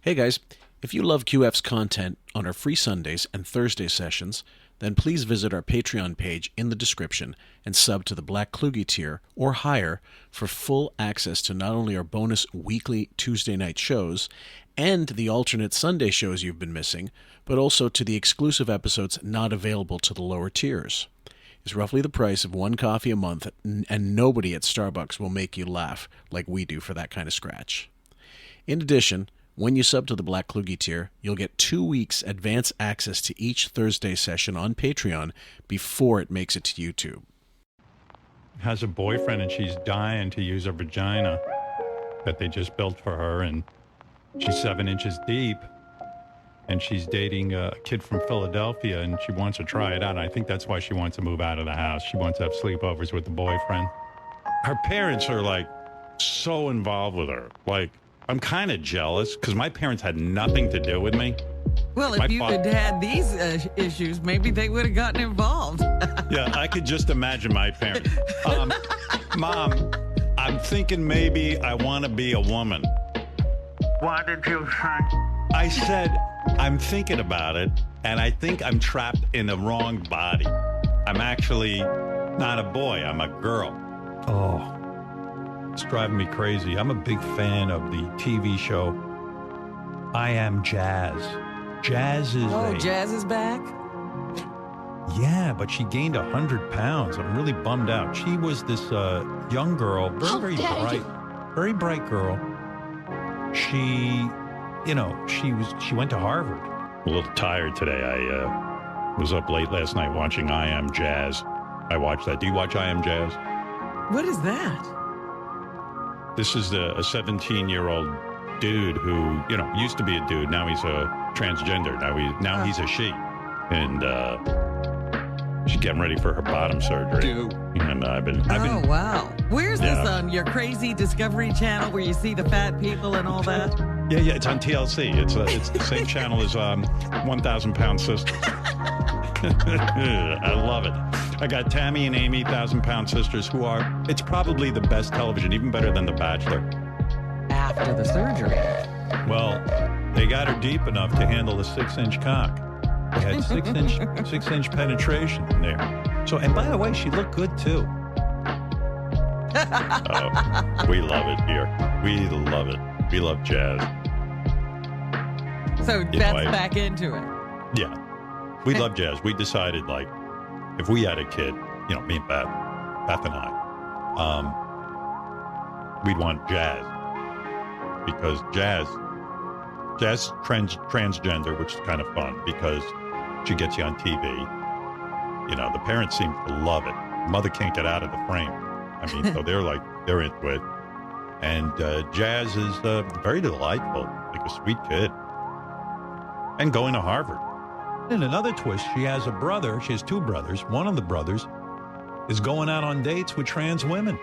Hey guys, if you love QF's content on our free Sundays and Thursday sessions, then please visit our Patreon page in the description and sub to the Black Kluge tier or higher for full access to not only our bonus weekly Tuesday night shows and the alternate Sunday shows you've been missing, but also to the exclusive episodes not available to the lower tiers. It's roughly the price of one coffee a month, and nobody at Starbucks will make you laugh like we do for that kind of scratch. In addition, when you sub to the Black Kluge tier, you'll get 2 weeks advance access to each Thursday session on Patreon before it makes it to YouTube. Has a boyfriend and she's dying to use a vagina that they just built for her, and she's 7 inches deep, and she's dating a kid from Philadelphia, and she wants to try it out. I think that's why she wants to move out of the house. She wants to have sleepovers with the boyfriend. Her parents are like so involved with her. Like, I'm kind of jealous because my parents had nothing to do with me. Well, if you had had these issues, maybe they would have gotten involved. Yeah, I could just imagine my parents. Mom, I'm thinking maybe I want to be a woman. What did you say? I said, I'm thinking about it, and I think I'm trapped in the wrong body. I'm actually not a boy, I'm a girl. Oh, it's driving me crazy. I'm a big fan of the TV show I Am Jazz. Jazz is Jazz is back? Yeah, but she gained 100 pounds. I'm really bummed out. She was this young girl, very bright girl. She went to Harvard. A little tired today. I was up late last night watching I Am Jazz. I watched that. Do you watch I Am Jazz? What is that? This is a 17-year-old dude who, used to be a dude. Now he's a transgender. Now he's a she. And she's getting ready for her bottom surgery. And I've been wow. Where's this on your crazy Discovery Channel where you see the fat people and all that? Yeah, it's on TLC. It's the same channel as 1,000 Pound Sisters. I love it. I got Tammy and Amy, 1,000 Pound Sisters, it's probably the best television, even better than The Bachelor. After the surgery. Well, they got her deep enough to handle a 6-inch cock. They had 6-inch penetration in there. So, and by the way, she looked good too. We love it here. We love it. We love jazz. So that's back into it. Yeah. We love jazz. We decided, like, if we had a kid, me and Beth and I, we'd want jazz. Because jazz transgender, which is kind of fun because she gets you on TV. The parents seem to love it. Mother can't get out of the frame. So they're into it. And jazz is very delightful, like a sweet kid. And going to Harvard. In another twist, she has a brother. She has 2 brothers. One of the brothers is going out on dates with trans women.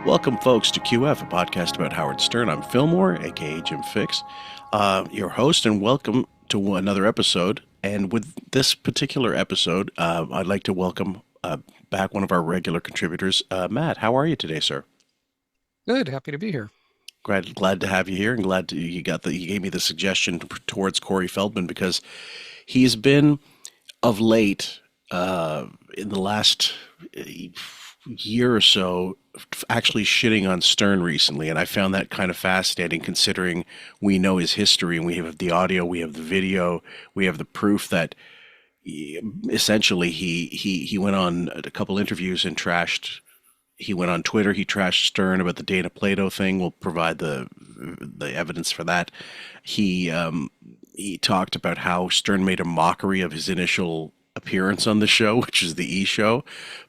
Welcome, folks, to QF, a podcast about Howard Stern. I'm Fillmore, a.k.a. Jim Fix, your host, and welcome to another episode. And with this particular episode, I'd like to welcome back one of our regular contributors, Matt. How are you today, sir? Good. Happy to be here. Glad to have you here, and glad you gave me the suggestion towards Corey Feldman, because he's been of late in the last year or so actually shitting on Stern recently, and I found that kind of fascinating, considering we know his history and we have the audio, we have the video, we have the proof that essentially he went on a couple interviews and trashed. He went on Twitter. He trashed Stern about the Dana Plato thing. We'll provide the evidence for that. He talked about how Stern made a mockery of his initial appearance on the show, which is the E Show.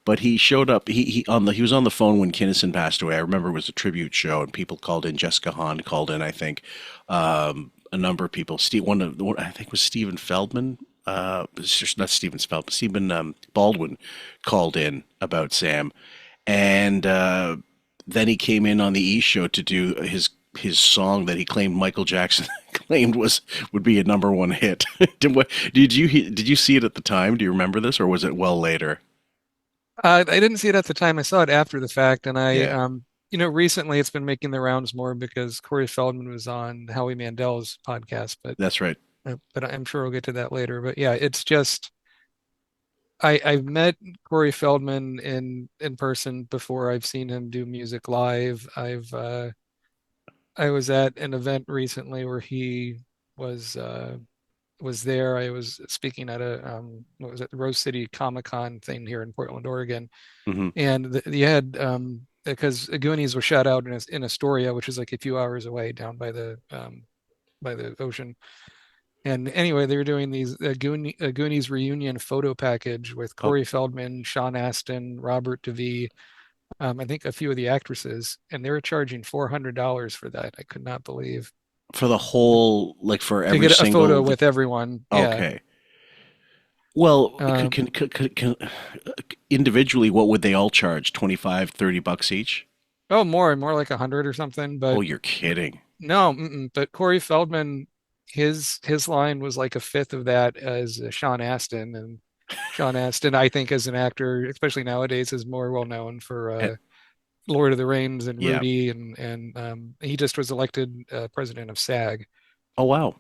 But he showed up. He was on the phone when Kinnison passed away. I remember it was a tribute show, and people called in. Jessica Hahn called in. I think a number of people. I think it was Stephen Feldman. Not Stephen Feldman. Stephen Baldwin called in about Sam. And then he came in on the E Show to do his song that he claimed Michael Jackson claimed would be a #1 hit. Did you see it at the time? Do you remember this, or was it well later? I didn't see it at the time. I saw it after the fact, and I recently it's been making the rounds more because Corey Feldman was on Howie Mandel's podcast, but That's right. I'm sure we'll get to that later. But yeah, it's just I've met Corey Feldman in person before. I've seen him do music live. I was at an event recently where he was uh was there. I was speaking at a what was it, the Rose City Comic Con thing here in Portland, Oregon, Hmm. and you had because Goonies was shot out in Astoria, which is like a few hours away down by the ocean. And anyway, they were doing these Goonies reunion photo package with Oh, Corey Feldman, Sean Astin, Robert DeVee, I think a few of the actresses, and they were charging $400 for that. I could not believe for the whole, like for to every get a photo single. with everyone. Yeah. Okay. Well, Um, individually, what would they all charge? 25, $30 each? oh, more like 100 or something. Oh, But you're kidding. no, but Corey Feldman, his line was like a fifth of that as Sean Astin, and Sean Astin, I think, as an actor, especially nowadays, is more well known for Eh, Lord of the Rings and yeah. Rudy, and he just was elected president of SAG Oh, wow.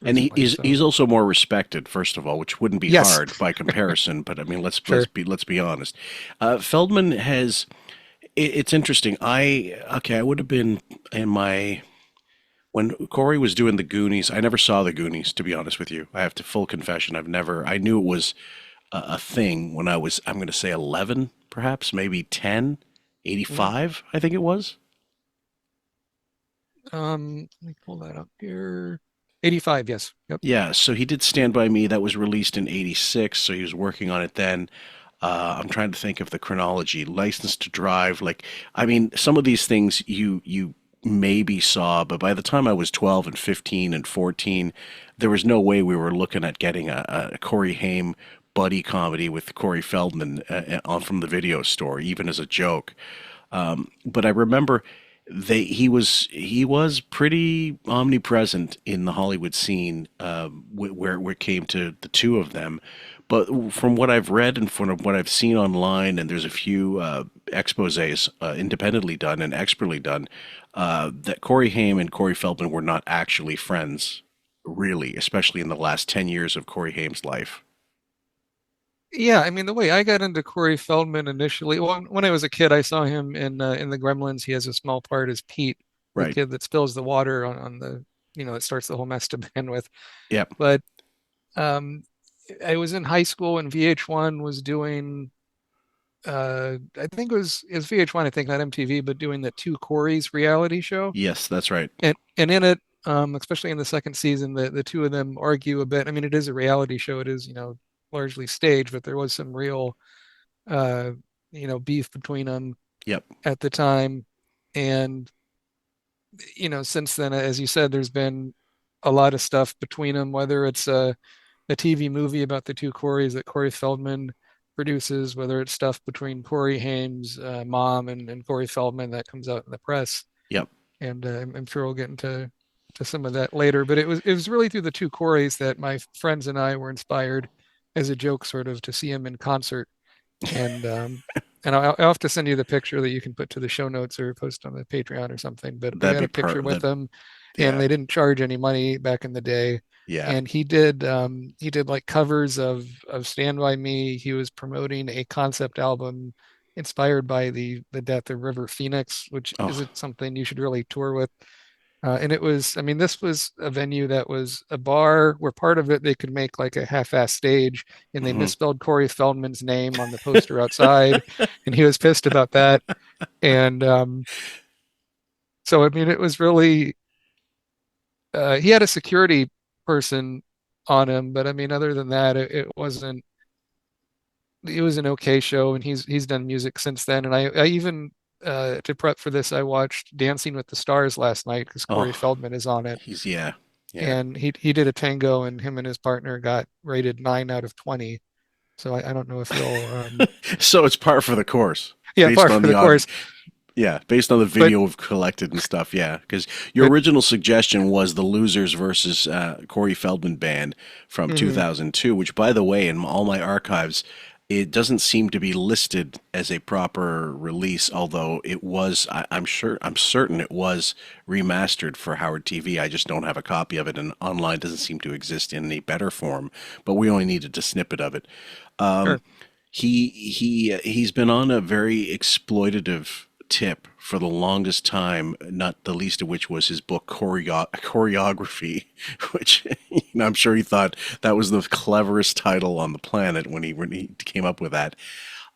And recently. So he's also more respected, first of all, which wouldn't be yes, hard by comparison. But I mean, sure. let's be honest. Feldman has. It's interesting. I would have been in my when Corey was doing the Goonies. I never saw the Goonies, to be honest with you. I have to full confession. I've never. I knew it was a thing when I was. I'm going to say 11, perhaps maybe 10, Mm. 85. I think it was. Let me pull that up here. 85, yes. Yep. Yeah, so he did Stand By Me. That was released in '86, so he was working on it then. I'm trying to think of the chronology. License to Drive, like, I mean, some of these things you maybe saw, but by the time I was 12 and 15 and 14, there was no way we were looking at getting a Corey Haim buddy comedy with Corey Feldman on from the video store, even as a joke. But I remember he was pretty omnipresent in the Hollywood scene where it came to the two of them. But from what I've read and from what I've seen online, and there's a few exposés independently done and expertly done, that Corey Haim and Corey Feldman were not actually friends, really, especially in the last 10 years of Corey Haim's life. Yeah, I mean the way I got into Corey Feldman initially, well, when I was a kid, I saw him in the Gremlins. He has a small part as Pete, the Right. kid that spills the water on the, that starts the whole mess to begin with. Yep. But um, I was in high school and VH1 was doing, I think it was VH1, I think not MTV, but doing the Two Corys reality show, Yes, that's right. and in it, especially in the second season, the two of them argue a bit. I mean, it is a reality show. It is, largely staged, but there was some real uh, beef between them Yep. at the time. And, since then, as you said, there's been a lot of stuff between them, whether it's a TV movie about the two Corys that Corey Feldman produces, whether it's stuff between Corey Haim's mom and Corey Feldman that comes out in the press. Yep. And I'm sure we'll get into some of that later. But it was really through the two Corys that my friends and I were inspired as a joke, sort of, to see him in concert. And I'll have to send you the picture that you can put to the show notes or post on the Patreon or something. But I That'd got be a picture part with that. them, and Yeah. they didn't charge any money back in the day. Yeah. And he did like covers of Stand By Me. He was promoting a concept album inspired by the death of River Phoenix, which Oh. isn't something you should really tour with. And it was, I mean, this was a venue that was a bar where part of it they could make like a half-ass stage, and they Hmm. misspelled Corey Feldman's name on the poster outside, and he was pissed about that. And so, I mean, it was really, he had a security person on him, but I mean, other than that, it wasn't. It was an okay show, and he's done music since then. And I even to prep for this, I watched Dancing with the Stars last night because Corey Oh. Feldman is on it. He's yeah. Yeah. And he did a tango, and him and his partner got rated 9 out of 20. So I don't know if you'll So it's par for the course yeah, based par on for the the course. yeah, based on the But video we've collected and stuff. Yeah, because your but original suggestion was the Losers versus Corey Feldman band from mhm. 2002, which, by the way, in all my archives, it doesn't seem to be listed as a proper release, although it was, I'm certain it was remastered for Howard TV. I just don't have a copy of it, and online doesn't seem to exist in any better form, but we only needed a snippet of it. Sure. He's been on a very exploitative tip for the longest time, not the least of which was his book Choreography, which I'm sure he thought that was the cleverest title on the planet when he came up with that.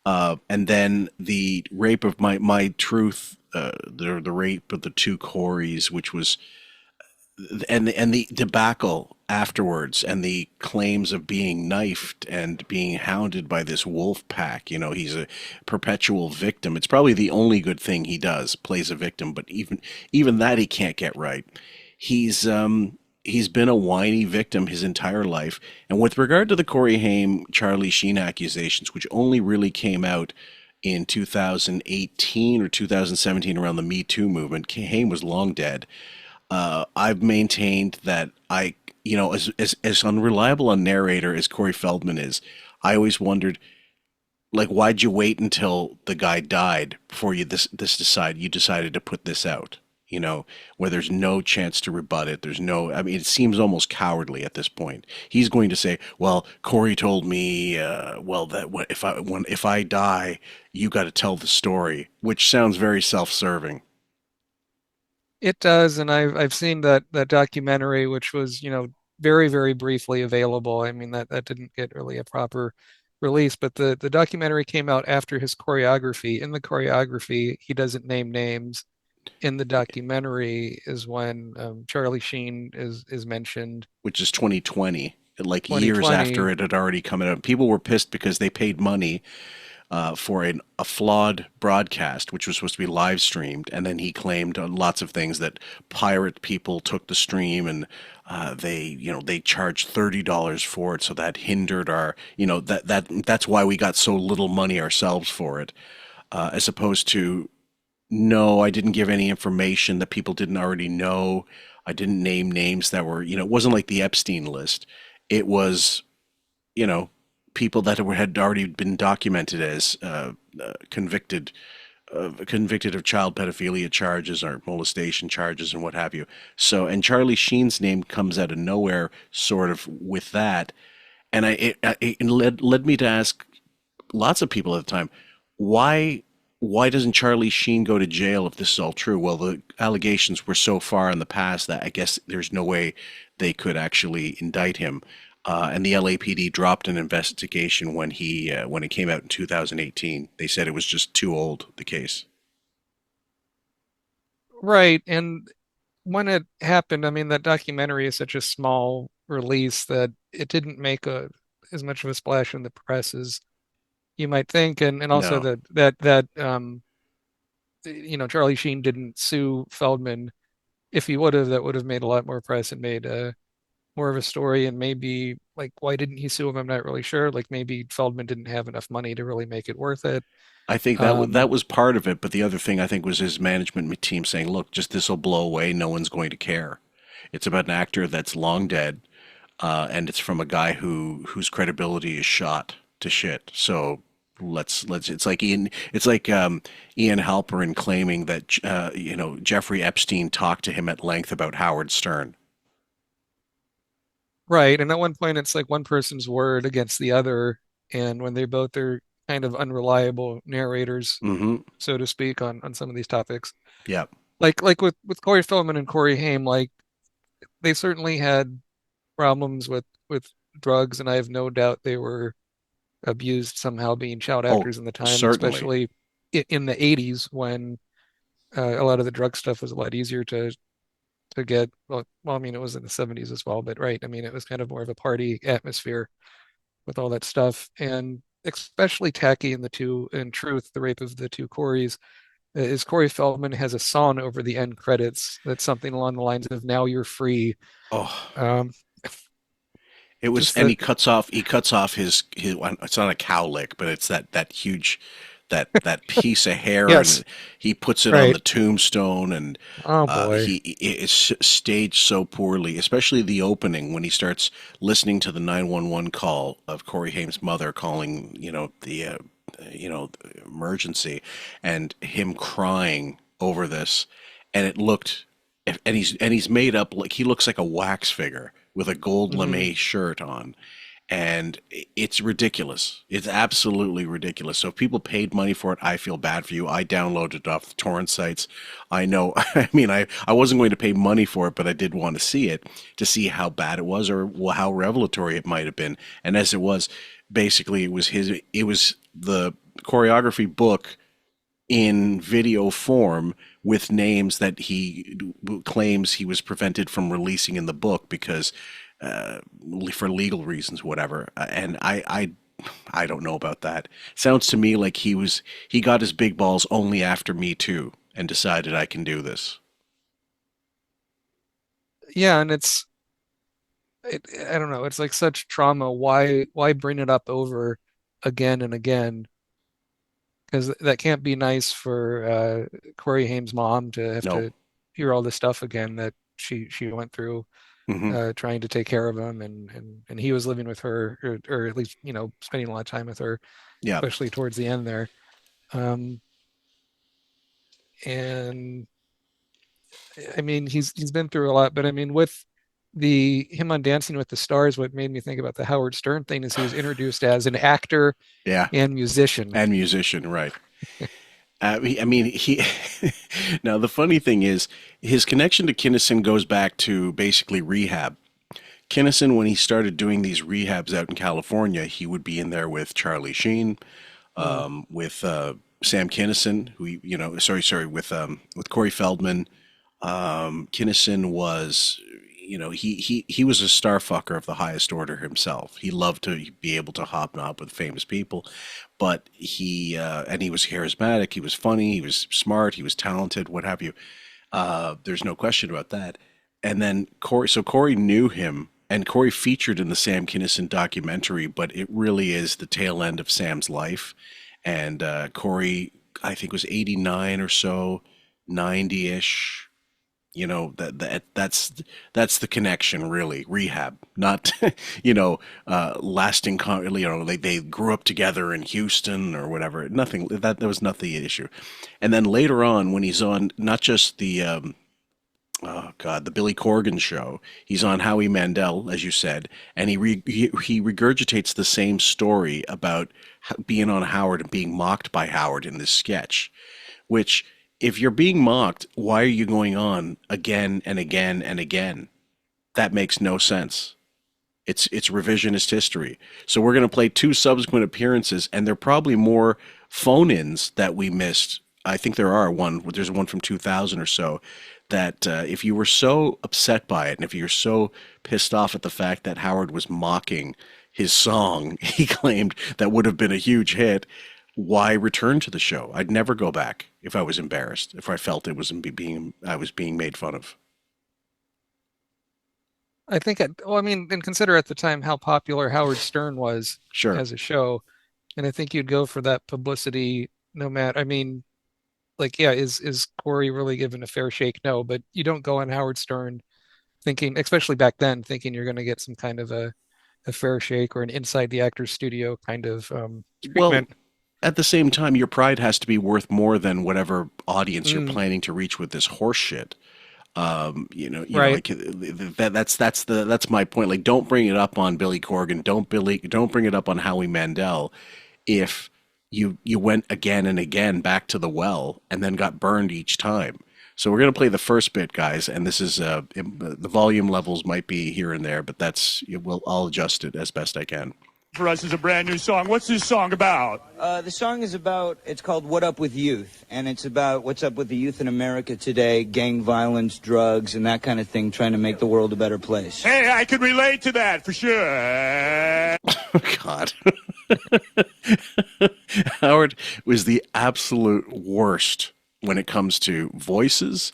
And then the rape of my truth, the rape of the two Corys, which was and the debacle afterwards and the claims of being knifed and being hounded by this wolf pack. He's a perpetual victim. It's probably the only good thing he does, plays a victim, but even that he can't get right. He's been a whiny victim his entire life. And with regard to the Corey Haim Charlie Sheen accusations, which only really came out in 2018 or 2017 around the Me Too movement, Haim was long dead. I've maintained that as unreliable a narrator as Corey Feldman is, I always wondered, like, why'd you wait until the guy died before you decided to put this out? Where there's no chance to rebut it. I mean, it seems almost cowardly at this point. He's going to say, well, Corey told me, if I die, you got to tell the story, which sounds very self-serving. It does, and I've seen that documentary, which was, very, very briefly available. I mean, that didn't get really a proper release, but the documentary came out after his choreography. In the choreography, he doesn't name names. In the documentary is when Charlie Sheen is mentioned. Which is 2020, like years 2020. after it had already come out. People were pissed because they paid money for a flawed broadcast, which was supposed to be live streamed, and then he claimed lots of things that pirate people took the stream and they charged $30 for it, so that hindered our that's why we got so little money ourselves for it, as opposed to no, I didn't give any information that people didn't already know. I didn't name names that were, it wasn't like the Epstein list. It was, you know, people that had already been documented as convicted of child pedophilia charges or molestation charges and what have you. So, and Charlie Sheen's name comes out of nowhere, sort of with that, and it led me to ask lots of people at the time, why why doesn't Charlie Sheen go to jail if this is all true? Well, the allegations were so far in the past that I guess there's no way they could actually indict him. And the LAPD dropped an investigation when it came out in 2018. They said it was just too old, the case. Right. And when it happened, I mean, that documentary is such a small release that it didn't make a as much of a splash in the press as you might think. And also No, that Charlie Sheen didn't sue Feldman. If he would have, that would have made a lot more press and made more of a story. And maybe like why didn't he sue him? I'm not really sure. Like maybe Feldman didn't have enough money to really make it worth it. I think that Um, was part of it, but the other thing I think was his management team saying, "Look, just this will blow away. No one's going to care. It's about an actor that's long dead, and it's from a guy whose credibility is shot to shit. So let's. It's like Ian Halperin claiming that Jeffrey Epstein talked to him at length about Howard Stern. right. And at one point, it's like one person's word against the other. And when they both are kind of unreliable narrators, Mm-hmm. so to speak, on some of these topics. Yeah. Like with Corey Feldman and Corey Haim, like they certainly had problems with drugs, and I have no doubt they were abused somehow being child Oh, actors in the time, certainly. especially in the 80s when a lot of the drug stuff was a lot easier to get. I mean, it was in the 70s as well, but right. I mean, it was kind of more of a party atmosphere with all that stuff, and especially tacky in the two in Truth, the rape of the two Coreys is Corey Feldman has a song over the end credits that's something along the lines of "Now you're free." Oh, Um, it was, just and that, he cuts off his. It's not a cow lick, but it's that huge, that piece of hair, Yes, and he puts it on right. the tombstone, and Oh boy. he is staged so poorly, especially the opening when he starts listening to the 911 call of Corey Haim's mother calling, the emergency, and him crying over this, and it looked, and he's made up like he looks like a wax figure with a gold Hmm. lame shirt on, and it's ridiculous. It's absolutely ridiculous. So if people paid money for it, I feel bad for you. I downloaded it off the torrent sites. I know. I mean, I wasn't going to pay money for it, but I did want to see it to see how bad it was or how revelatory it might have been. And as it was, basically, it was the choreography book in video form with names that he claims he was prevented from releasing in the book because uh, for legal reasons, whatever. And I don't know about that. Sounds to me like he got his big balls only after Me Too and decided I can do this. Yeah, and I don't know, it's like such trauma. Why bring it up over again and again? Because that can't be nice for Corey Haim's mom to have No. to hear all this stuff again that she went through Hmm. trying to take care of him, and he was living with her, or at least spending a lot of time with her, Yeah. especially towards the end there. Um, and I mean, he's been through a lot, but I mean, with the him on Dancing with the Stars, what made me think about the Howard Stern thing is he was introduced as an actor Yeah. and musician. And musician, right? I mean, he. Now the funny thing is, his connection to Kinnison goes back to basically rehab. Kinnison, when he started doing these rehabs out in California, he would be in there with Charlie Sheen, Mm, with Sam Kinison, who sorry, with Corey Feldman. Kinnison was, he was a star fucker of the highest order himself. He loved to be able to hobnob with famous people, but and he was charismatic. He was funny. He was smart. He was talented. What have you? There's no question about that. And then Corey knew him, and Corey featured in the Sam Kinison documentary, but it really is the tail end of Sam's life. And Corey, I think, was 89 or so, 90-ish. That's the connection, really. Rehab, not lasting. They grew up together in Houston or whatever. Nothing that was not the issue. And then later on, when he's on not just the oh God, the Billy Corgan show. He's on Howie Mandel, as you said, and he regurgitates the same story about being on Howard and being mocked by Howard in this sketch. Which, if you're being mocked, why are you going on again and again and again? That makes no sense. It's revisionist history. So we're going to play two subsequent appearances, and they're probably more phone-ins that we missed. I think there's one from 2000 or so, that if you were so upset by it, and if you're so pissed off at the fact that Howard was mocking his song, he claimed that would have been a huge hit, why return to the show? I'd never go back if I was embarrassed, if I felt I was being made fun of. I think, well, I mean, and consider at the time how popular Howard Stern was Sure. as a show, and I think you'd go for that publicity no matter. I mean, like, yeah, is Corey really given a fair shake? No, but you don't go on Howard Stern thinking, especially back then, thinking you're going to get some kind of a fair shake or an inside the actor's studio kind of Well, treatment. at the same time, your pride has to be worth more than whatever audience you're Mm, planning to reach with this horse shit. right. Like that's my point. Like, don't bring it up on Billy Corgan. Don't bring it up on Howie Mandel. If you went again and again back to the well and then got burned each time. So we're gonna play the first bit, guys, and this is the volume levels might be here and there, but I'll adjust it as best I can. For us is a brand new song. What's this song about? The song is about, it's called What Up With Youth, and it's about what's up with the youth in America today, gang violence, drugs, and that kind of thing, trying to make the world a better place. Hey, I can relate to that for sure. God. Howard was the absolute worst when it comes to voices,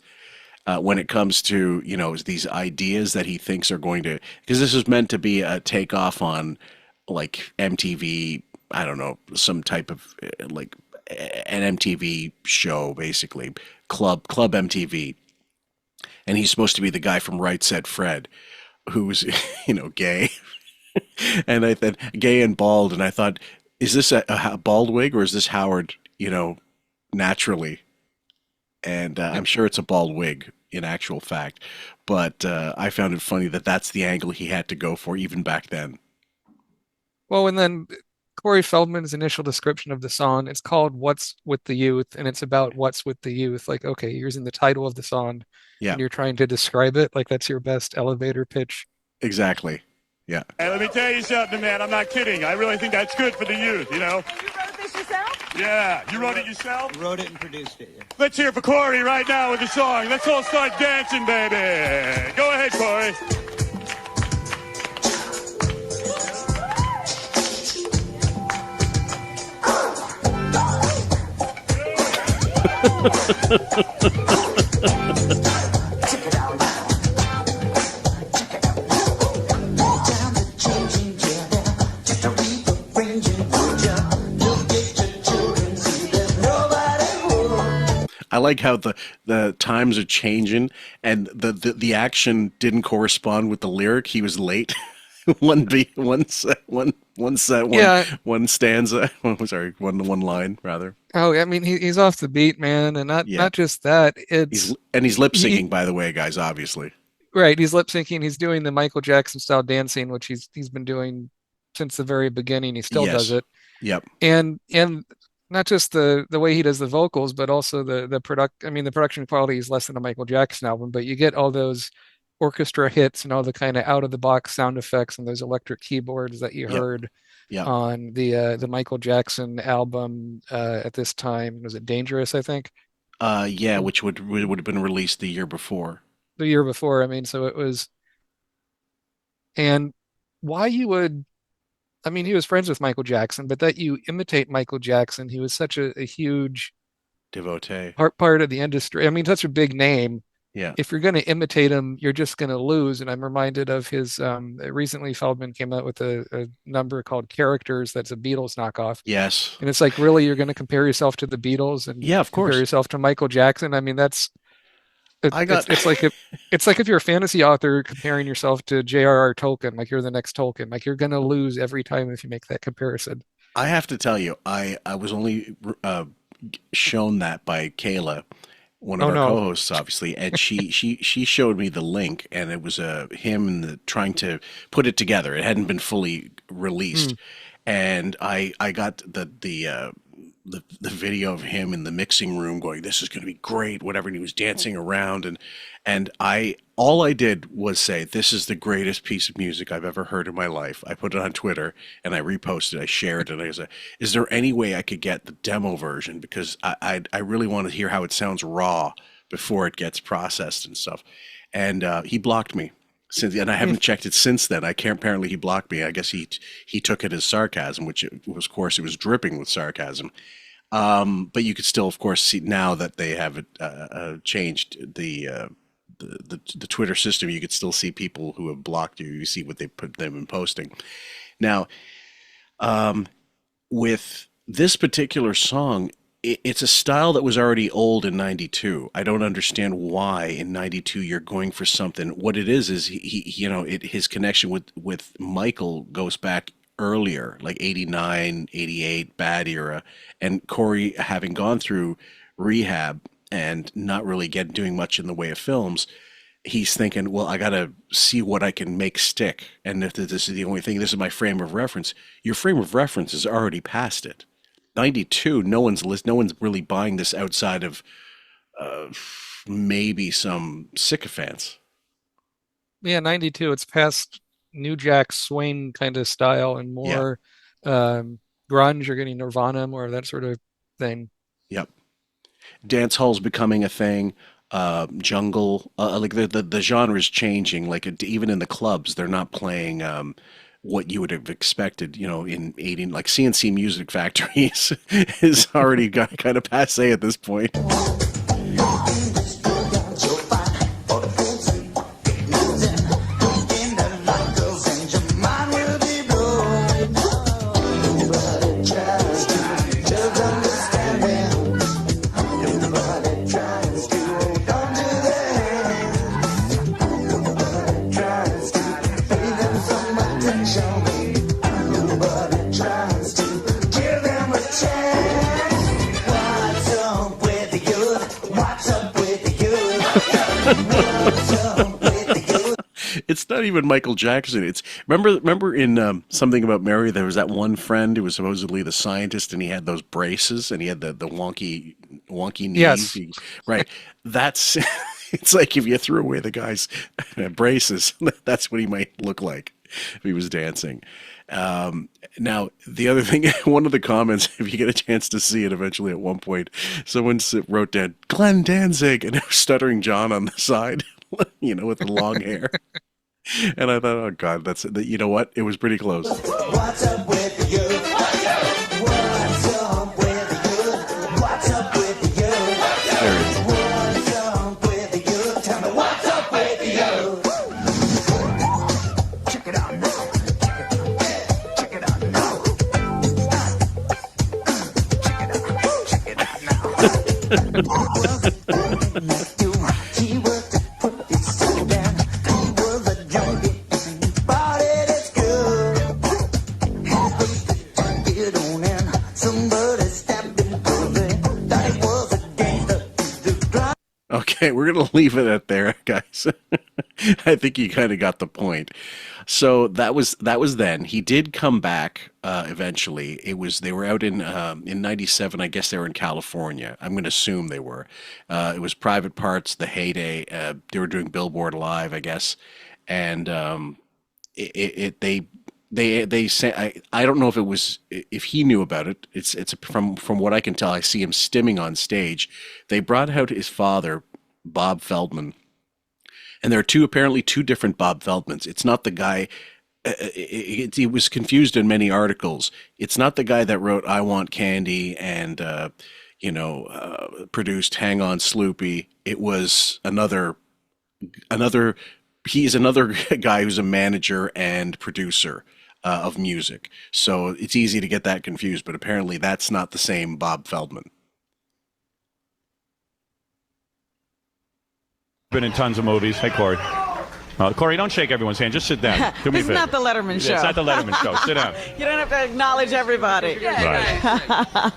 when it comes to, these ideas that he thinks are going to, because this is meant to be a takeoff on like MTV, I don't know, some type of like an MTV show, basically Club MTV, and he's supposed to be the guy from Right Said Fred, who's gay, and I thought gay and bald, and I thought, is this a bald wig or is this Howard, naturally? And I'm sure it's a bald wig in actual fact, but I found it funny that that's the angle he had to go for even back then. Well, and then Corey Feldman's initial description of the song, it's called What's with the Youth, and it's about what's with the youth. Like, okay, you're using the title of the song Yeah, and you're trying to describe it. Like, that's your best elevator pitch. exactly. Yeah. Hey, let me tell you something, man. I'm not kidding. I really think that's good for the youth, You wrote this yourself? Yeah, you wrote it yourself? Wrote it and produced it. Yeah. Let's hear it for Corey right now with the song. Let's all start dancing, baby. Go ahead, Corey. I like how the times are changing and the action didn't correspond with the lyric. He was late. One beat, one set, one set, Yeah. one stanza. Sorry, one line rather. Oh, I mean, he's off the beat, man, and not Yeah. not just that. It's He's lip he, syncing, by the way, guys. Obviously. right. He's lip syncing. He's doing the Michael Jackson style dancing, which he's been doing since the very beginning. He still does Yes. it, Yep. and not just the way he does the vocals, but also the product. I mean, the production quality is less than a Michael Jackson album, but you get all those orchestra hits and all the kind of out of the box sound effects and those electric keyboards that you Yep. heard Yep. on the Michael Jackson album at this time. Was it Dangerous, I think, Yeah, which would have been released the year before. the year before? I mean, so it was, and why you would, I mean, he was friends with Michael Jackson, but that you imitate Michael Jackson, he was such a huge Devotee. part of the industry. I mean, such a big name. Yeah. If you're going to imitate him, you're just going to lose. And I'm reminded of his recently Feldman came out with a number called Characters that's a Beatles knockoff. Yes. And it's like, really, you're going to compare yourself to the Beatles and Yeah, of compare course. yourself to Michael Jackson? I mean, I got. it's like if you're a fantasy author comparing yourself to J.R.R. Tolkien, like you're the next Tolkien, like you're going to lose every time if you make that comparison. I have to tell you, I was only shown that by Kayla, one of Oh our no. co-hosts, obviously, and she showed me the link, and it was him and trying to put it together. It hadn't been fully released, Mm. and I got the video of him in the mixing room going, "This is going to be great," whatever, and he was dancing around, and I all I did was say, "This is the greatest piece of music I've ever heard in my life." I put it on Twitter and I reposted, I shared it, and I said, "Is there any way I could get the demo version because I really want to hear how it sounds raw before it gets processed and stuff." And he blocked me since, and I haven't checked it since then. I can't. Apparently, he blocked me. I guess he took it as sarcasm, which it was, of course, it was dripping with sarcasm. But you could still, of course, see now that they have changed the Twitter system. You could still see people who have blocked you. You see what they've been posting. Now, with this particular song, it's a style that was already old in '92. I don't understand why in '92 you're going for something. What it is his connection with Michael goes back earlier, like '89, '88, Bad era, and Corey having gone through rehab and not really doing much in the way of films. He's thinking, well, I got to see what I can make stick. And if this is the only thing, this is my frame of reference. Your frame of reference is already past it. '92, no one's really buying this outside of maybe some sycophants. Yeah, 92, it's past New Jack Swing kind of style and Yeah. more grunge. You're getting Nirvana, more of that sort of thing. Yep. Dance hall's becoming a thing. Jungle, like the genre is changing. Like even in the clubs, they're not playing what you would have expected. In 18, like CNC Music Factories is already got kind of passe at this point. not even Michael Jackson. It's remember in Something About Mary, there was that one friend who was supposedly the scientist, and he had those braces, and he had the wonky knees. Yes. Right. That's it's like if you threw away the guy's braces, that's what he might look like if he was dancing. Now, the other thing, one of the comments, if you get a chance to see it eventually at one point, someone wrote down Glenn Danzig, and it was Stuttering John on the side, with the long hair. And I thought, oh God, you know what? It was pretty close. What's up with you? What's up with you? What's up with you? There it is. What's up with you? Tell me what's up with you? Check it out now. Check it out now. Check it out now. He was to put this so down. He was a junkie. Bought it, it's good. Get on in. Somebody stabbed him crazy. Thought he was a gangster. Just drive. Okay, we're gonna leave it at there, guys. I think you kind of got the point. So that was then. He did come back eventually. They were out in '97. I guess they were in California. I'm going to assume they were. It was Private Parts, the heyday. They were doing Billboard Live, I guess, and they say I don't know if he knew about it. It's from what I can tell. I see him stimming on stage. They brought out his father, Bob Feldman. And there are apparently two different Bob Feldmans. It's not the guy. It was confused in many articles. It's not the guy that wrote "I Want Candy" and produced "Hang On Sloopy." It was another. He's another guy who's a manager and producer of music. So it's easy to get that confused. But apparently, that's not the same Bob Feldman. Been in tons of movies. Hey, Corey. Corey, don't shake everyone's hand. Just sit down. Do me a It's favor. not the Letterman show. It's not the Letterman show. Sit down. You don't have to acknowledge everybody. Right.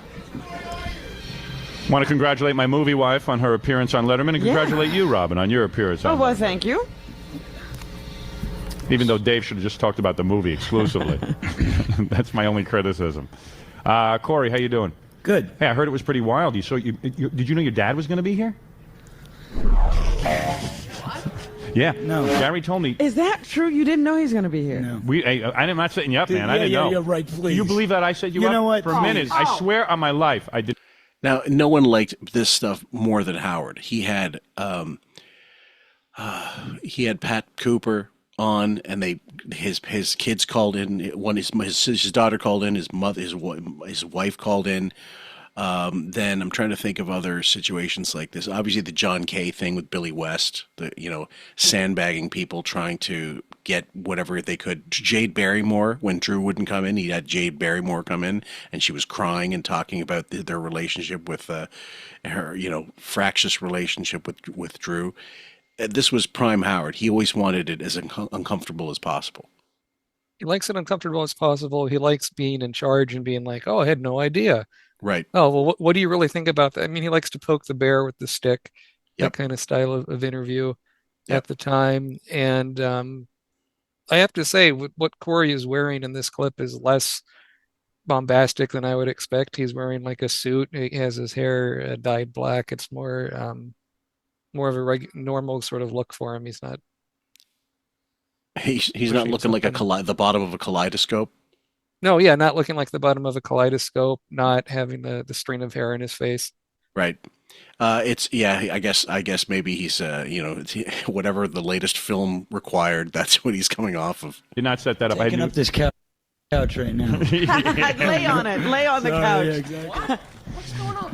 Want to congratulate my movie wife on her appearance on Letterman, and congratulate you, Robin, on your appearance on Oh, well, Letterman. thank you. Even though Dave should have just talked about the movie exclusively. That's my only criticism. Corey, how you doing? Good. Hey, I heard it was pretty wild. Did you know your dad was going to be here? Yeah. No. Gary told me. Is that true? You didn't know he's going to be here? No. I'm not setting you up, man. I didn't know. Yeah, right, please. Do you believe that I set you up? You know what? For a minute. Oh. I swear on my life, I did. Now, no one liked this stuff more than Howard. He had Pat Cooper on, and his kids called in. His daughter called in. His wife called in. Then I'm trying to think of other situations like this. Obviously, the John Kay thing with Billy West, sandbagging people trying to get whatever they could. Jade Barrymore, when Drew wouldn't come in, he had Jade Barrymore come in, and she was crying and talking about their relationship with her, fractious relationship with Drew. This was prime Howard. He always wanted it as uncomfortable as possible. He likes it uncomfortable as possible. He likes being in charge and being like, "Oh, I had no idea." Right. Oh, well, what do you really think about that? I mean, he likes to poke the bear with the stick, Yep. that kind of style of interview Yep. at the time. And I have to say, what Corey is wearing in this clip is less bombastic than I would expect. He's wearing like a suit. He has his hair dyed black. It's more of a normal sort of look for him. He's not. He's not Pushing looking like the bottom of a kaleidoscope. No, yeah, not looking like the bottom of a kaleidoscope, not having the string of hair in his face. Right. I guess maybe he's whatever the latest film required, that's what he's coming off of. Did not set that up. Taking up this couch right now. Lay on it. Lay on the couch. Yeah, exactly.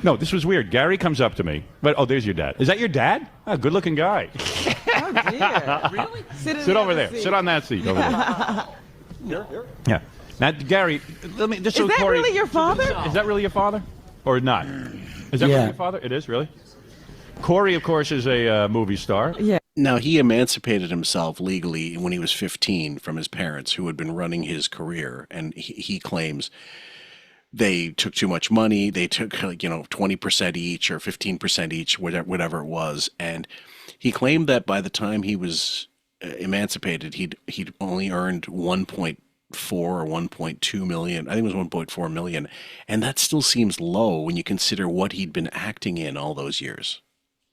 No, this was weird. Gary comes up to me. There's your dad. Is that your dad? Oh, good-looking guy. Oh, dear. Really? Sit over there. Sit on that seat over there. Yeah. Now, Gary, let me. Is that really your father? Is that really your father, or not? Is that really your father? It is really. Corey, of course, is a movie star. Yeah. Now, he emancipated himself legally when he was 15 from his parents, who had been running his career, and he claims they took too much money. They took 20% each or 15% each, whatever it was, and he claimed that by the time he was emancipated, he'd only earned 1.4 or 1.2 million. I think it was 1.4 million, and that still seems low when you consider what he'd been acting in all those years.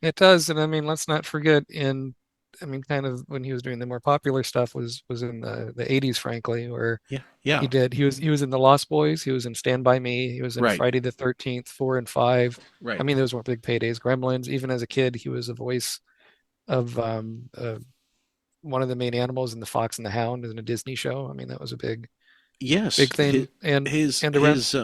It does, and I mean, let's not forget I mean, kind of when he was doing the more popular stuff was in the 80s, frankly, where Yeah, yeah, he was in The Lost Boys, he was in Stand By Me, he was in right, Friday the 13th, 4 and 5. I right. mean, those were big paydays. Gremlins, even as a kid, he was a voice of one of the main animals in The Fox and the Hound in a Disney show. I mean, that was a Yes, big thing, and his and around his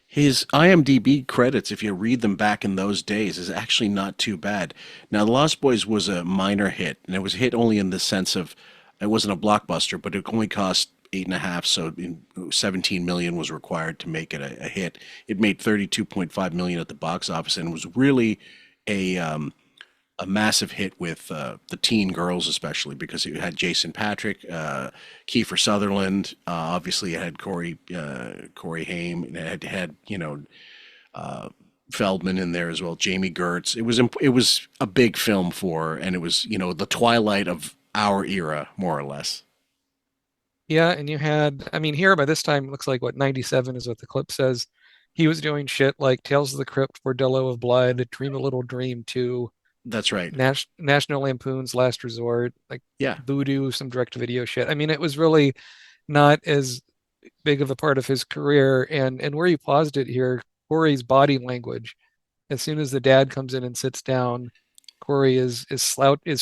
his IMDb credits, if you read them back in those days, is actually not too bad. Now, The Lost Boys was a minor hit, and it was a hit only in the sense of it wasn't a blockbuster, but it only cost 8.5, so 17 million was required to make it a hit. It made 32.5 million at the box office, and was really a a massive hit with the teen girls, especially because it had Jason Patrick, Kiefer Sutherland. Obviously, it had Corey Haim, and it had Feldman in there as well. Jamie Gertz. It was a big film for, and it was the twilight of our era, more or less. Yeah, and you had, I mean, here by this time, it looks like what, 97 is what the clip says. He was doing shit like Tales of the Crypt, Bordello of Blood, Dream a Little Dream 2, That's right. National Lampoon's Last Resort, like Yeah. Voodoo, some direct-to-video shit. I mean, it was really not as big of a part of his career. And where you paused it here, Corey's body language. As soon as the dad comes in and sits down, Corey is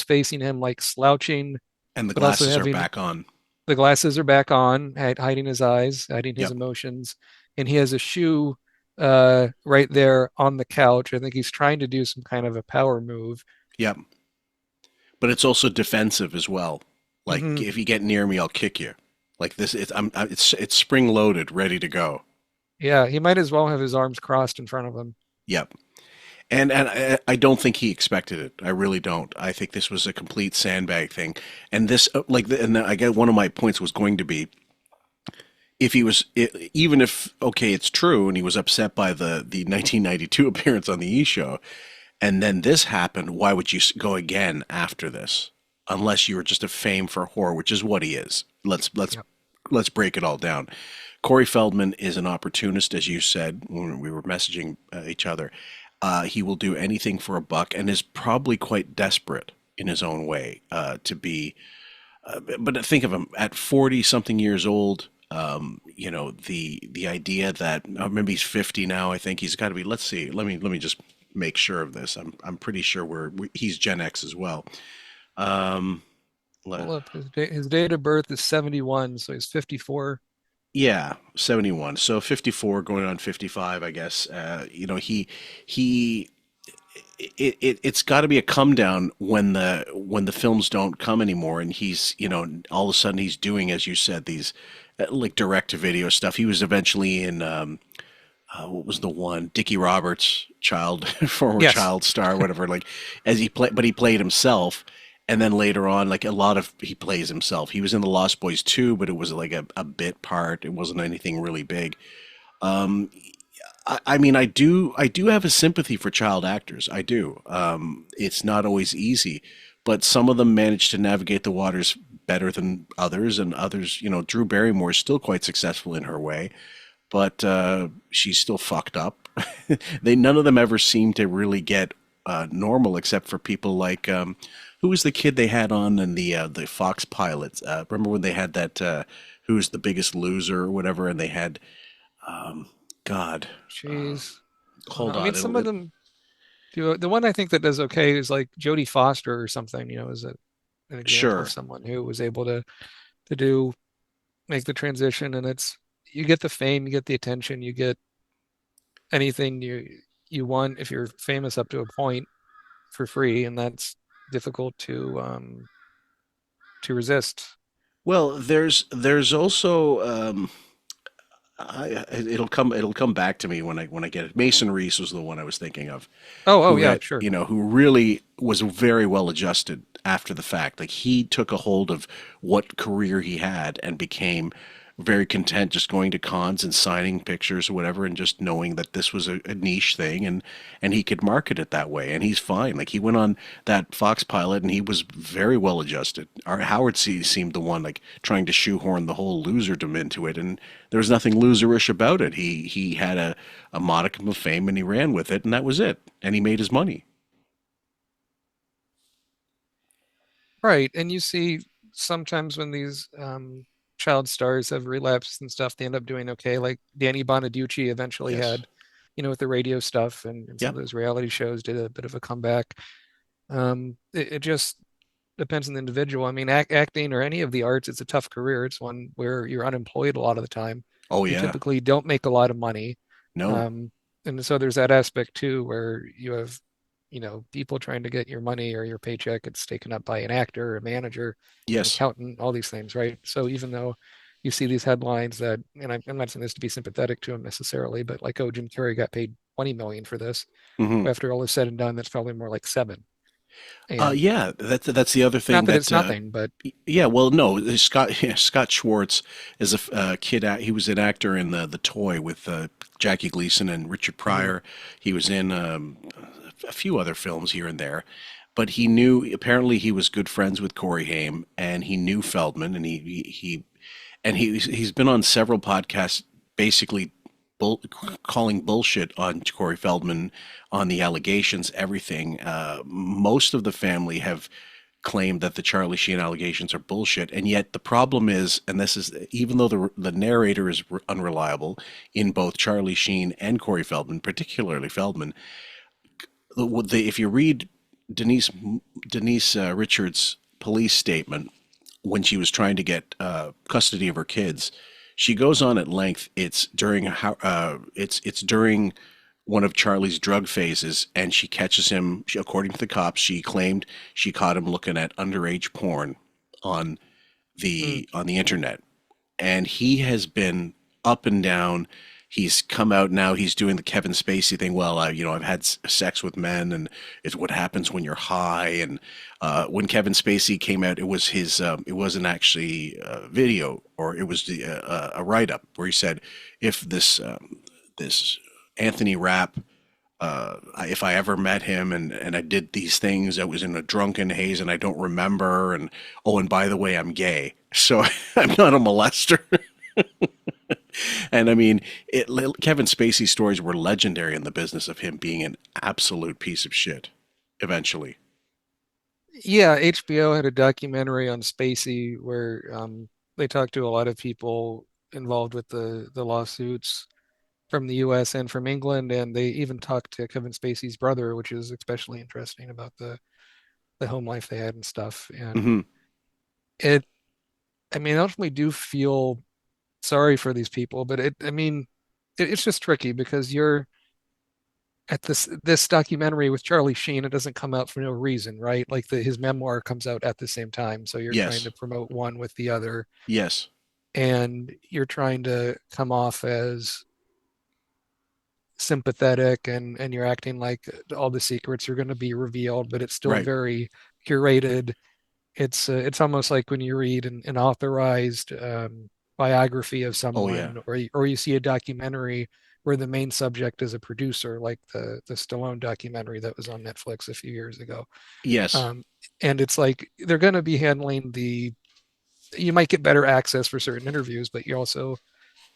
facing him like slouching, And the but also glasses are having back on. the glasses are back on, hiding his eyes, hiding his Yep. emotions, and he has a shoe right there on the couch. I think he's trying to do some kind of a power move. Yep. But it's also defensive as well. Like Hmm. if you get near me, I'll kick you. Like this, it's spring loaded, ready to go. Yeah, he might as well have his arms crossed in front of him. Yep. And I don't think he expected it. I really don't. I think this was a complete sandbag thing. And this and I get one of my points was going to be if he was even if okay, it's true, and he was upset by the 1992 appearance on the E Show, and then this happened. Why would you go again after this? Unless you were just a fame for horror, which is what he is. Yep. Let's break it all down. Corey Feldman is an opportunist, as you said when we were messaging each other. He will do anything for a buck, and is probably quite desperate in his own way to be. But think of him at 40 something years old. The idea that maybe he's 50 now. I think he's got to be. Let's see. Let me just make sure of this. I'm pretty sure he's Gen X as well. Um, Pull up his date of birth is 71, so he's 54. Yeah, 71. So 54 going on 55, I guess. He it's got to be a come down when the films don't come anymore, and he's, all of a sudden he's doing, as you said, these like direct to video stuff. He was eventually in what was the one, Dickie Roberts, former Yes. child star, whatever, like but he played himself. And then later on, like he plays himself. He was in The Lost Boys too, but it was like a bit part. It wasn't anything really big. Um, I mean, I do have a sympathy for child actors. I do. It's not always easy, but some of them manage to navigate the waters better than others, and others, Drew Barrymore is still quite successful in her way, but she's still fucked up. None of them ever seem to really get normal, except for people like who was the kid they had on in the Fox pilots? Remember when they had that who was the biggest loser or whatever, and they had God, Jeez. hold I on, mean, some of them do. The one I think that does okay is like Jodie Foster or something, is an example sure. of someone who was able to do make the transition, and you get the fame, you get the attention, you get anything you want if you're famous up to a point for free, and that's difficult to resist. Well, there's also it'll come back to me when I get it. Mason Reese was the one I was thinking of, Oh, who yeah, had, sure. who really was very well adjusted after the fact. Like he took a hold of what career he had and became very content just going to cons and signing pictures or whatever, and just knowing that this was a niche thing, and he could market it that way, and he's fine. Like he went on that Fox pilot, and he was very well adjusted. Our Howard seemed the one like trying to shoehorn the whole loserdom into it, and there was nothing loserish about it. He had a modicum of fame, and he ran with it, and that was it, and he made his money. Right. And you see sometimes when these child stars have relapsed and stuff, they end up doing okay. Like Danny Bonaducci eventually Yes. had, with the radio stuff and some Yeah. of those reality shows did a bit of a comeback. It just depends on the individual. I mean, acting or any of the arts, it's a tough career. It's one where you're unemployed a lot of the time. Oh You yeah. typically don't make a lot of money. No. Um, and so there's that aspect too, where you have, people trying to get your money or your paycheck. It's taken up by an actor, a manager, an Yes. accountant, all these things, right? So even though you see these headlines that, and I'm not saying this to be sympathetic to him necessarily, but like, oh, Jim Carrey got paid 20 million for this. Hmm. After all is said and done, that's probably more like seven. And Yeah, that's the other thing not that it's that nothing, but yeah, well, no, Scott yeah, Scott Schwartz is a kid. He was an actor in the Toy with Jackie Gleason and Richard mhm, Pryor. He was in a few other films here and there, but he knew apparently he was good friends with Corey Haim, and he knew Feldman, and he's been on several podcasts, basically calling bullshit on Corey Feldman on the allegations, everything. Most of the family have claimed that the Charlie Sheen allegations are bullshit, and yet the problem is, and this is even though the narrator is unreliable in both Charlie Sheen and Corey Feldman, particularly Feldman, if you read Denise Denise Richards' police statement when she was trying to get custody of her kids, she goes on at length. It's during how it's during one of Charlie's drug phases, and she catches him. According to the cops, she claimed she caught him looking at underage porn on mm, the internet, and he has been up and down. He's come out now. He's doing the Kevin Spacey thing. Well, I've had sex with men, and it's what happens when you're high. And when Kevin Spacey came out, it was his. It wasn't actually a video, or it was a write up where he said, if this Anthony Rapp, if I ever met him and I did these things, I was in a drunken haze and I don't remember. And oh, and by the way, I'm gay, so I'm not a molester. And I mean, Kevin Spacey's stories were legendary in the business of him being an absolute piece of shit. Eventually, yeah, HBO had a documentary on Spacey where they talked to a lot of people involved with the lawsuits from the US and from England, and they even talked to Kevin Spacey's brother, which is especially interesting about the home life they had and stuff. And hmm it, I mean, I ultimately do feel sorry for these people, but I mean, it's just tricky because you're at this documentary with Charlie Sheen. It doesn't come out for no reason, right? Like his memoir comes out at the same time, so you're trying yes, to promote one with the other, yes, and you're trying to come off as sympathetic and you're acting like all the secrets are going to be revealed, but it's still right, very curated. It's almost like when you read an authorized biography of oh yeah, someone, or you see a documentary where the main subject is a producer, like the Stallone documentary that was on Netflix a few years ago. yes. Um, and it's like they're going to be handling the. You might get better access for certain interviews, but you also,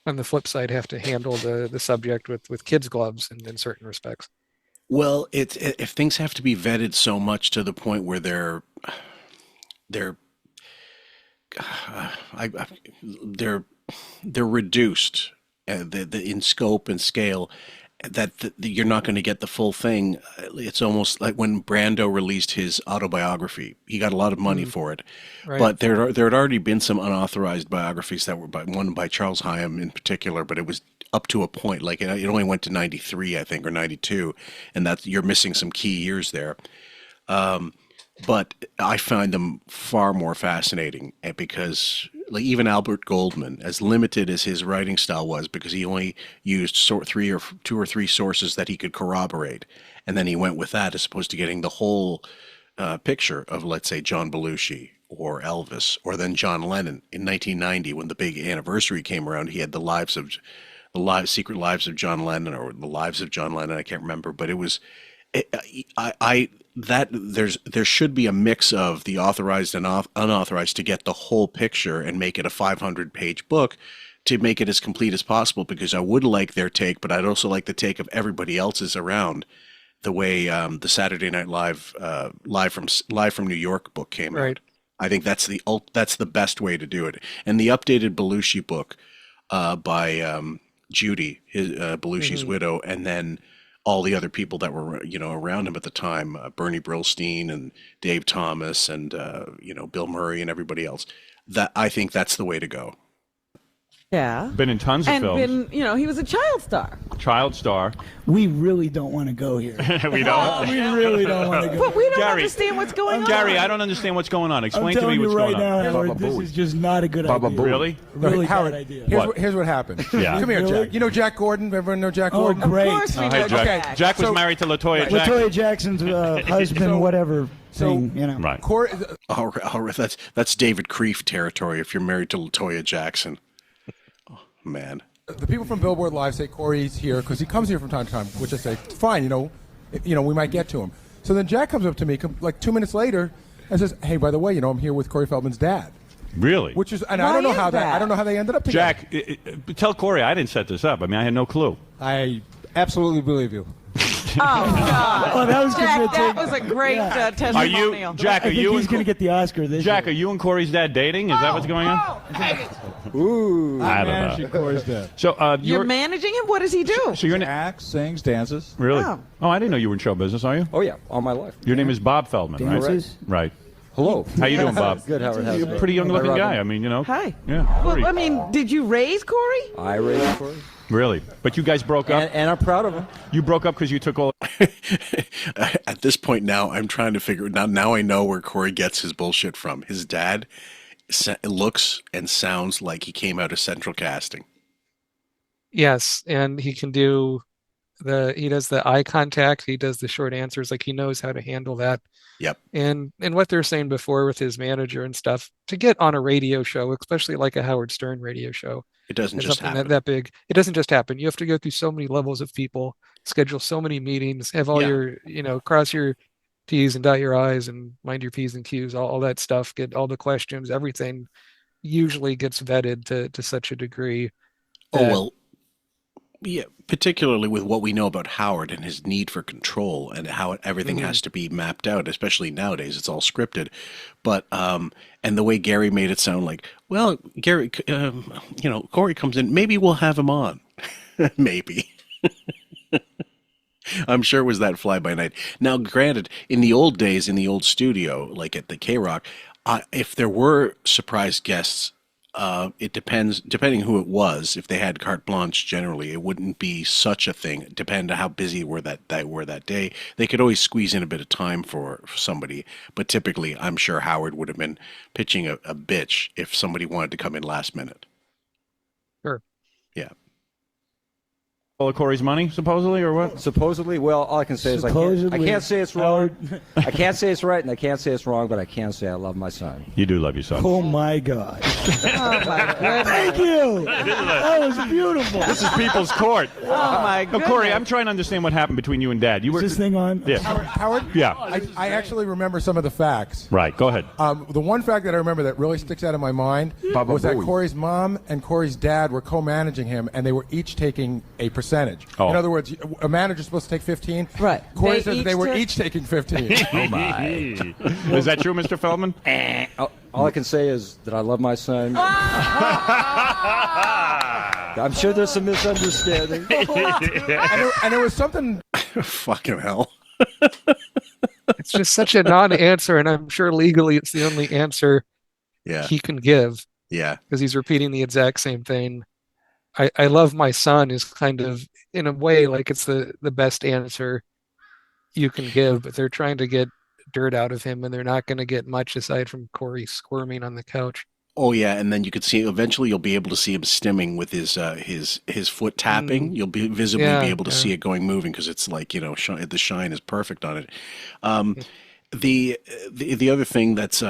on the flip side, have to handle the subject with kids' gloves in certain respects. Well, if things have to be vetted so much to the point where they're I they're they're reduced in scope and scale, that you're not going to get the full thing. It's almost like when Brando released his autobiography. He got a lot of money Mm, for it, right. but there had already been some unauthorized biographies that were one by Charles Haim in particular, but it was up to a point. Like it only went to 93, I think, or 92, and that you're missing some key years there. But I find them far more fascinating, because like even Albert Goldman, as limited as his writing style was, because he only used three or two or three sources that he could corroborate, and then he went with that as opposed to getting the whole picture of, let's say, John Belushi or Elvis, or then John Lennon in 1990 when the big anniversary came around. He had Secret Lives of John Lennon, or the Lives of John Lennon. I can't remember, but it was there should be a mix of the authorized and unauthorized to get the whole picture and make it a 500-page book to make it as complete as possible, because I would like their take, but I'd also like the take of everybody else's around, the way the Saturday Night Live live from New York book came out. I think that's the best way to do it. And the updated Belushi book by Judy, Belushi's widow, and then all the other people that were around him at the time, Bernie Brillstein and Dave Thomas and Bill Murray and everybody else. That I think that's the way to go. Yeah. Been in tons of films. He was a child star. Child star. We really don't want to go here. We don't. We really don't want to go. But we don't Gary, understand what's going on. Gary, I don't understand what's going on. Explain I'm to me what's right going now, on. Howard, this is just not a good idea. Really? Really Howard, bad idea. here's what happened. Yeah. Come here, Really? Jack. You know Jack Gordon? Everyone know Jack Oh, Gordon? great. Of course we Oh, know hey, Jack. Jack. Jack was So- married to LaToya Jackson. LaToya Jackson's husband, whatever thing, Right. That's David Kreef territory if you're married to LaToya Jackson. Oh, man. The people from Billboard Live say Corey's here because he comes here from time to time, which I say, fine, we might get to him. So then Jack comes up to me like 2 minutes later and says, hey, by the way, I'm here with Corey Feldman's dad. Really? Which is, and Why I don't know is how that? I don't know how they ended up together. Jack, tell Corey I didn't set this up. I mean, I had no clue. I absolutely believe you. Oh, God. Oh, that was Jack, good. that was a great testimonial. Jack, I think he's going to get the Oscar this Jack, year. are you and Corey's dad dating? Is that what's going on? Ooh. I don't managing know. Corey's dad. So You're managing him? What does he do? So you're Acts, sings, dances. really? Oh. Oh, I didn't know you were in show business. Are you? Oh, yeah, all my life. Your name is Bob Feldman, Dances? right? Right. Hello. How you doing, Bob? Good, Howard. How's You're a it? pretty young-looking Hi, guy. Robin. I mean, Hi. Yeah. Well, Corey. I mean, did you raise Corey? I raised Corey. Really? But you guys broke up? And I'm proud of him. You broke up because you took all... At this point now, I'm trying to figure it out. Now I know where Corey gets his bullshit from. His dad looks and sounds like he came out of Central Casting. Yes, and he does the eye contact, he does the short answers, like he knows how to handle that. Yep. And what they're saying before with his manager and stuff, to get on a radio show, especially like a Howard Stern radio show, It doesn't it's just something happen. that big. It doesn't just happen. You have to go through so many levels of people, schedule so many meetings, have all Yeah. your, cross your T's and dot your I's and mind your P's and Q's, all that stuff, get all the questions, everything usually gets vetted to such a degree. Oh, that- well, yeah, particularly with what we know about Howard and his need for control and how everything has to be mapped out, especially nowadays, it's all scripted. But, and the way Gary made it sound like, well, Gary, Corey comes in, maybe we'll have him on. Maybe. I'm sure it was that fly by night. Now, granted, in the old days, in the old studio, like at the K-Rock, if there were surprise guests, it depending who it was. If they had carte blanche, generally, it wouldn't be such a thing. Depending on how busy they were that day, they could always squeeze in a bit of time for somebody. But typically, I'm sure Howard would have been pitching a bitch if somebody wanted to come in last minute. Sure. Yeah. All of Corey's money, supposedly, or what? Supposedly, well, all I can say is I can't say it's wrong. I can't say it's right, and I can't say it's wrong, but I can say I love my son. You do love your son. Oh, my God. Oh, my goodness. Thank you. That was beautiful. This is People's Court. Oh, my No, goodness. Corey, I'm trying to understand what happened between you and Dad. You were Is this thing on? Yeah. Howard? Yeah. I actually remember some of the facts. Right. Go ahead. The one fact that I remember that really sticks out in my mind was that Corey's mom and Corey's dad were co-managing him, and they were each taking a percentage. Oh. In other words, a manager's supposed to take 15. Right. Corey They said that each they were took- each taking 15. Oh my! Is that true, Mr. Feldman? All I can say is that I love my son. I'm sure there's some misunderstanding. and there was something. Fucking hell. It's just such a non-answer, and I'm sure legally it's the only answer Yeah. he can give Yeah. because he's repeating the exact same thing. I love my son is kind of, in a way, like it's the best answer you can give, but they're trying to get dirt out of him, and they're not going to get much aside from Corey squirming on the couch. Oh yeah, and then you could see eventually you'll be able to see him stimming with his foot tapping. You'll be visibly Yeah, be able to yeah. see it going moving because it's like the shine is perfect on it. The other thing that's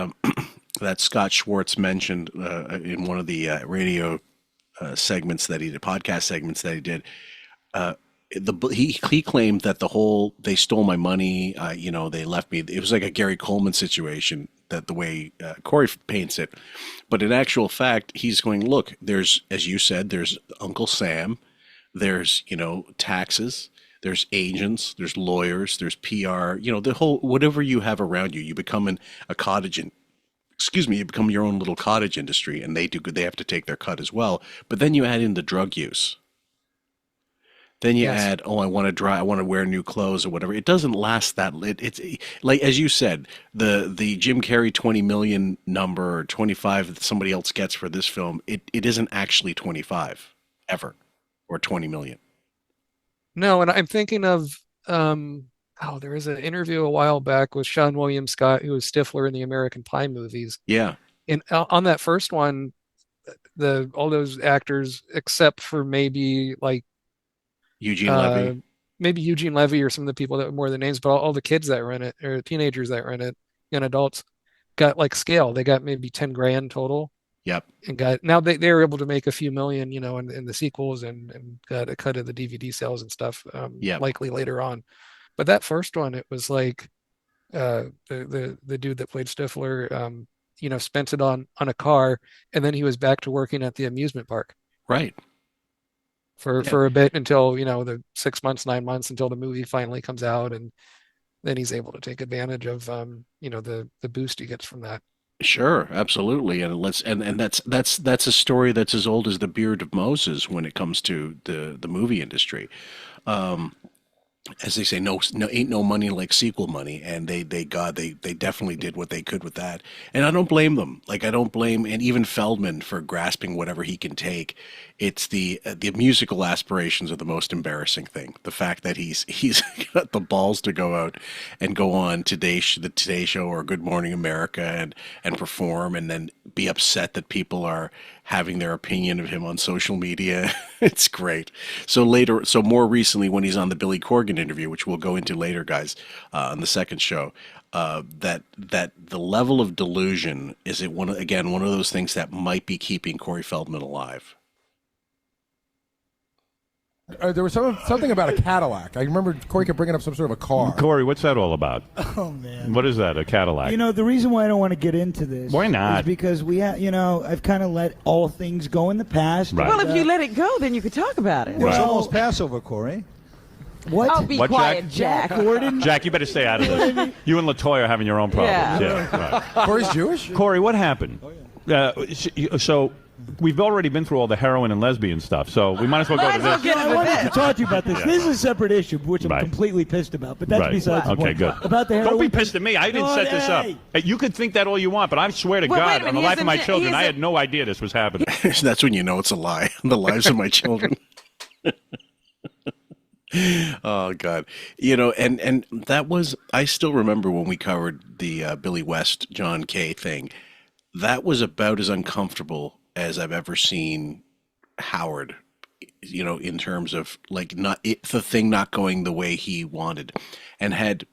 that Scott Schwartz mentioned in one of the radio segments that he did, podcast segments that he did. Uh, he claimed that they stole my money. They left me. It was like a Gary Coleman situation, that the way Corey paints it. But in actual fact, he's going, look, there's, as you said, there's Uncle Sam, there's, taxes, there's agents, there's lawyers, there's PR, the whole, whatever you have around you, you become a cottage and you become your own little cottage industry, and they have to take their cut as well. But then you add in the drug use. Then you add, oh, I want to wear new clothes or whatever. It doesn't last that. It's like, as you said, the Jim Carrey 20 million number, or 25 that somebody else gets for this film. It isn't actually 25 ever, or 20 million. No, and I'm thinking of there was an interview a while back with Sean William Scott, who was Stifler in the American Pie movies. Yeah. And on that first one, all those actors, except for maybe like Eugene Levy, maybe Eugene Levy, or some of the people that were more the names, but all the kids that were in it, or teenagers that were in it, young adults, got like scale. They got maybe 10 grand total. Yep. And now they were able to make a few million, in the sequels, and got a cut of the DVD sales and stuff, likely later on. But that first one, it was like the dude that played Stifler, spent it on a car, and then he was back to working at the amusement park. Right. For a bit, until, the 6 months, 9 months, until the movie finally comes out, and then he's able to take advantage of the boost he gets from that. Sure, absolutely, and that's a story that's as old as the beard of Moses when it comes to the movie industry. As they say, no, ain't no money like sequel money, and they definitely did what they could with that, and I don't blame them. Like, I don't blame, and even Feldman, for grasping whatever he can take. It's the musical aspirations are the most embarrassing thing. The fact that he's got the balls to go out and go on the Today Show or Good Morning America and perform, and then be upset that people are having their opinion of him on social media. It's great. So more recently, when he's on the Billy Corgan interview, which we'll go into later, guys, on the second show, that the level of delusion is one of those things that might be keeping Corey Feldman alive. There was something about a Cadillac. I remember Corey kept bringing up some sort of a car. Corey, what's that all about? Oh, man. What is that, a Cadillac? The reason why I don't want to get into this. Why not? Is because I've kind of let all things go in the past. Right. Well, if you let it go, then you could talk about it. Well, It's almost Passover, Corey. What? Oh, be What, quiet, Jack? Jack. Gordon? Jack, you better stay out of this. You and LaToya are having your own problems. Yeah. Right. Corey's Jewish? Corey, what happened? So we've already been through all the heroin and lesbian stuff, so we might as well go to this. I wanted to talk to you about this. Yeah. This is a separate issue, which I'm completely pissed about. But that's besides the point. Good. About the heroin. Don't be pissed at me. I didn't set this up. Hey, you could think that all you want, but I swear to God, on the life of my children, I had no idea this was happening. That's when you know it's a lie. The lives of my children. Oh God, and that was, I still remember when we covered the Billy West, John Kay thing. That was about as uncomfortable as I've ever seen Howard, in terms of like the thing not going the way he wanted, and had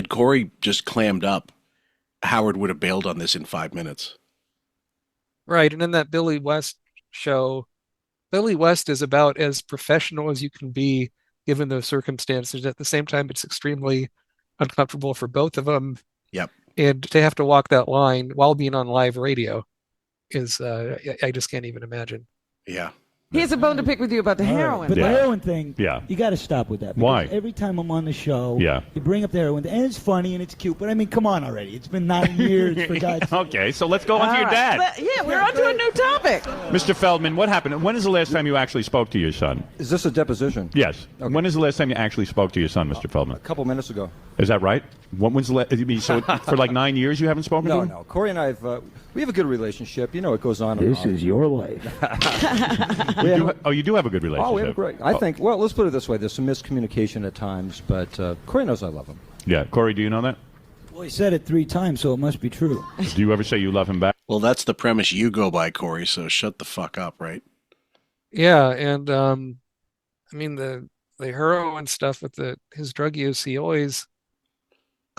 Corey just clammed up, Howard would have bailed on this in 5 minutes. Right, and in that Billy West show, Billy West is about as professional as you can be given those circumstances. At the same time, it's extremely uncomfortable for both of them. Yep. And to have to walk that line while being on live radio is, I just can't even imagine. Yeah. He has a bone to pick with you about the heroin. But the heroin thing, Yeah. you got to stop with that. Why? Because every time I'm on the show, Yeah. you bring up the heroin, and it's funny and it's cute. But I mean, come on already. It's been 9 years, for God's sake. Okay, so let's go on to your All dad. right. We're on to a new topic. Mr. Feldman, what happened? When is the last time you actually spoke to your son? Is this a deposition? Yes. Okay. When is the last time you actually spoke to your son, Mr. Feldman? A couple minutes ago. Is that right? When's the last? So for like 9 years you haven't spoken to him? No. Corey and I we have a good relationship. It goes on. And This on. is your life. You do have a good relationship. Oh, we have a great. I think. Well, let's put it this way: there's some miscommunication at times, but Corey knows I love him. Yeah. Corey, do you know that? Well, he said it 3 times, so it must be true. Do you ever say you love him back? Well, that's the premise you go by, Corey. So shut the fuck up, right? Yeah, and I mean the heroin stuff with his drug use, he always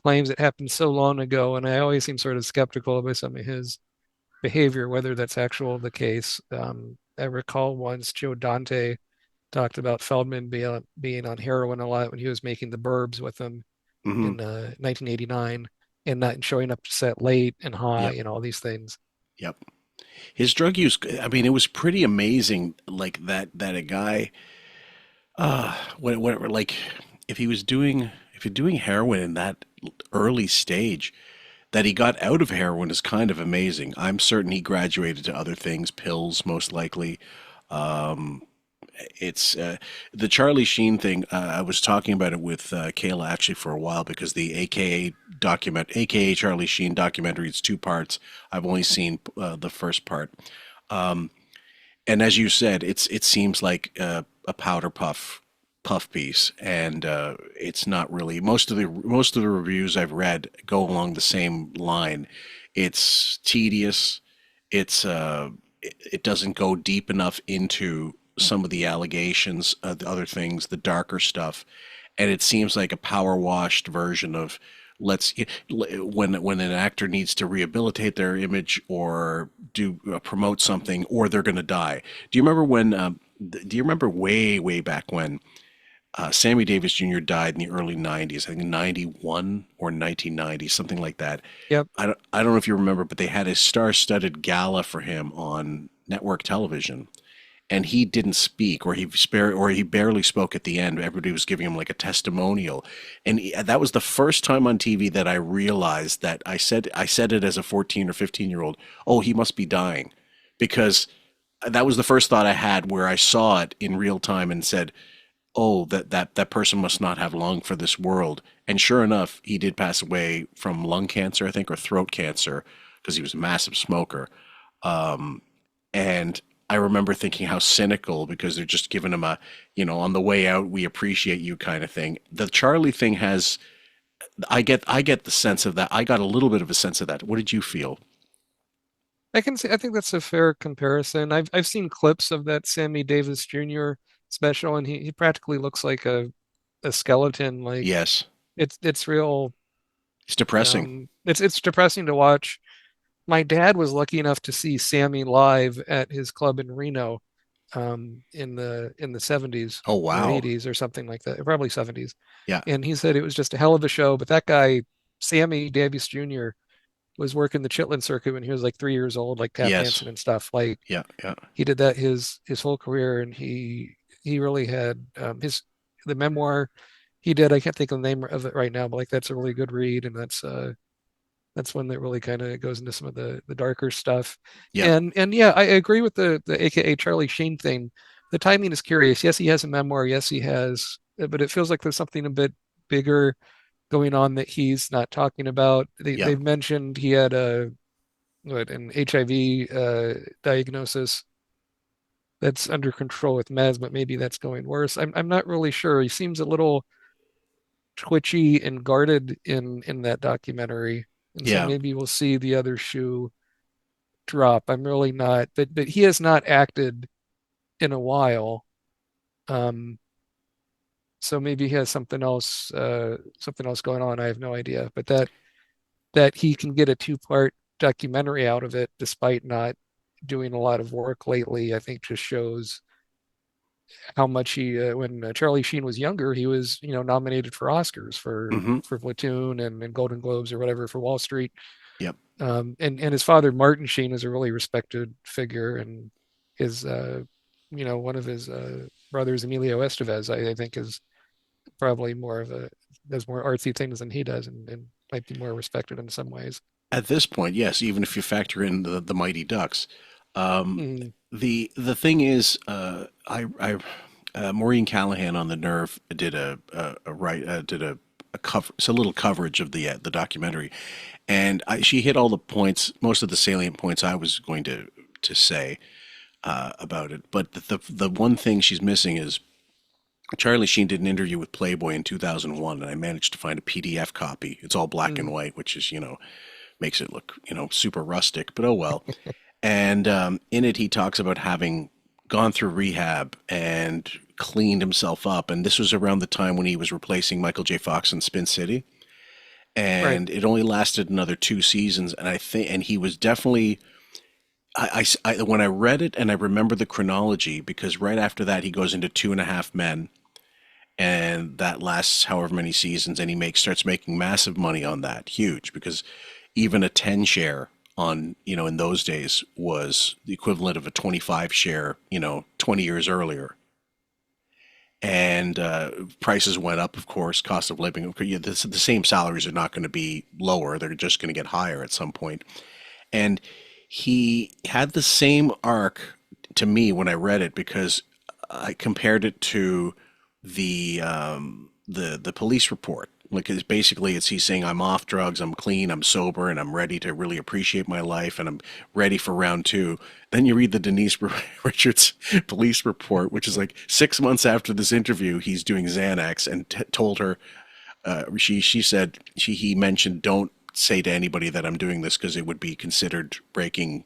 claims it happened so long ago, and I always seem sort of skeptical about some of his behavior, whether that's actual the case. I recall once Joe Dante talked about Feldman being on heroin a lot when he was making The Burbs with him Hmm. in 1989, and not showing up to set late and high Yep. and all these things. Yep. His drug use, I mean, it was pretty amazing, like that a guy, like if he was doing, if you're doing heroin in that early stage, that he got out of heroin is kind of amazing. I'm certain he graduated to other things, pills most likely. Um, it's the Charlie Sheen thing. I was talking about it with Kayla actually for a while because the AKA Charlie Sheen documentary. It's two parts. I've only seen the first part. Um, and as you said, it seems like a powder puff piece, and it's not really. Most of the reviews I've read go along the same line. It's tedious. It doesn't go deep enough into some of the allegations, the other things, the darker stuff, and it seems like a power washed version of let's when an actor needs to rehabilitate their image or do promote something or they're going to die. Do you remember when do you remember way back when Sammy Davis Jr. died in the early 90s, I think 91 or 1990, something like that. Yep. I don't know if you remember, but they had a star-studded gala for him on network television, and he didn't speak, or he barely spoke at the end. Everybody was giving him like a testimonial, and that was the first time on TV that I realized that I said it as a 14 or 15-year old. Oh, he must be dying, because that was the first thought I had where I saw it in real time and said, "Oh, that person must not have long for this world." And sure enough, he did pass away from lung cancer, I think, or throat cancer, because he was a massive smoker. Um, and I remember thinking how cynical, because they're just giving him a, on the way out, we appreciate you kind of thing. The Charlie thing has, I get the sense of that. I got a little bit of a sense of that. What did you feel? I think that's a fair comparison. I've seen clips of that Sammy Davis Jr. special, and he practically looks like a skeleton. Like Yes, it's real. it's depressing. It's depressing to watch. My dad was lucky enough to see Sammy live at his club in Reno, in the 70s Oh or wow, 80s or something like that, probably 70s. yeah, And he said it was just a hell of a show. But that guy, Sammy Davis Jr., was working the Chitlin circuit when he was like 3 years old, like tap yes, dancing and stuff. Like yeah, yeah, he did that his whole career, and he really had his the memoir he did. I can't think of the name of it right now, but like that's a really good read, and that's when it really kind of goes into some of the darker stuff. yeah, And yeah, I agree with the AKA Charlie Sheen thing. The timing is curious. Yes, he has a memoir. Yes, he has, but it feels like there's something a bit bigger going on that he's not talking about. yeah, They've mentioned he had an HIV diagnosis that's under control with meds, but maybe that's going worse. I'm not really sure. He seems a little twitchy and guarded in that documentary, and so yeah, maybe we'll see the other shoe drop. I'm really not, but he has not acted in a while. Um, so maybe he has something else going on. I have no idea, but that he can get a two-part documentary out of it despite not doing a lot of work lately, I think just shows how much when Charlie Sheen was younger, he was, nominated for Oscars mm-hmm, for Platoon and Golden Globes or whatever for Wall Street. yep, And his father, Martin Sheen, is a really respected figure, and his, one of his brothers, Emilio Estevez, I think is probably does more artsy things than he does, and might be more respected in some ways. at this point, yes, even if you factor in the Mighty Ducks. Um, Mm, the thing is, I Maureen Callahan on the Nerve did a cover, it's a little coverage of the documentary, and she hit all the points, most of the salient points I was going to say about it. But the one thing she's missing is Charlie Sheen did an interview with Playboy in 2001, and I managed to find a PDF copy. It's all black and mm. white, which is, makes it look, super rustic, but oh well. And in it, he talks about having gone through rehab and cleaned himself up. And this was around the time when he was replacing Michael J. Fox in Spin City. and it only lasted another 2 seasons. And and he was definitely. When I read it, and I remember the chronology, because right after that he goes into 2.5 Men, and that lasts however many seasons, and he starts making massive money on that, huge, because even a 10 share on, in those days was the equivalent of a 25 share, 20 years earlier. And prices went up, of course, cost of living. The same salaries are not going to be lower. They're just going to get higher at some point. And he had the same arc to me when I read it, because I compared it to the police report. Like, he's saying, I'm off drugs, I'm clean, I'm sober, and I'm ready to really appreciate my life, and I'm ready for round 2. Then you read the Denise Richards police report, which is like 6 months after this interview, he's doing Xanax, and told her, he mentioned, don't say to anybody that I'm doing this, because it would be considered breaking,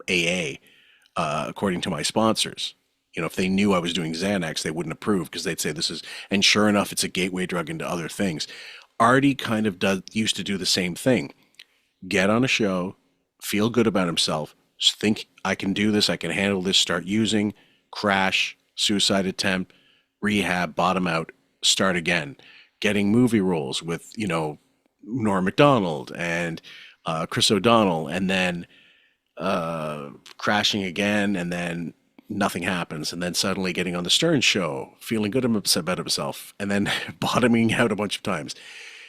AA, according to my sponsors. If they knew I was doing Xanax, they wouldn't approve, because they'd say this is, and sure enough, it's a gateway drug into other things. Artie kind of used to do the same thing. Get on a show, feel good about himself, think, I can do this, I can handle this, start using, crash, suicide attempt, rehab, bottom out, start again. Getting movie roles with, Norm Macdonald and Chris O'Donnell, and then crashing again, and then nothing happens, and then suddenly getting on the Stern Show, feeling good about himself, and then bottoming out a bunch of times.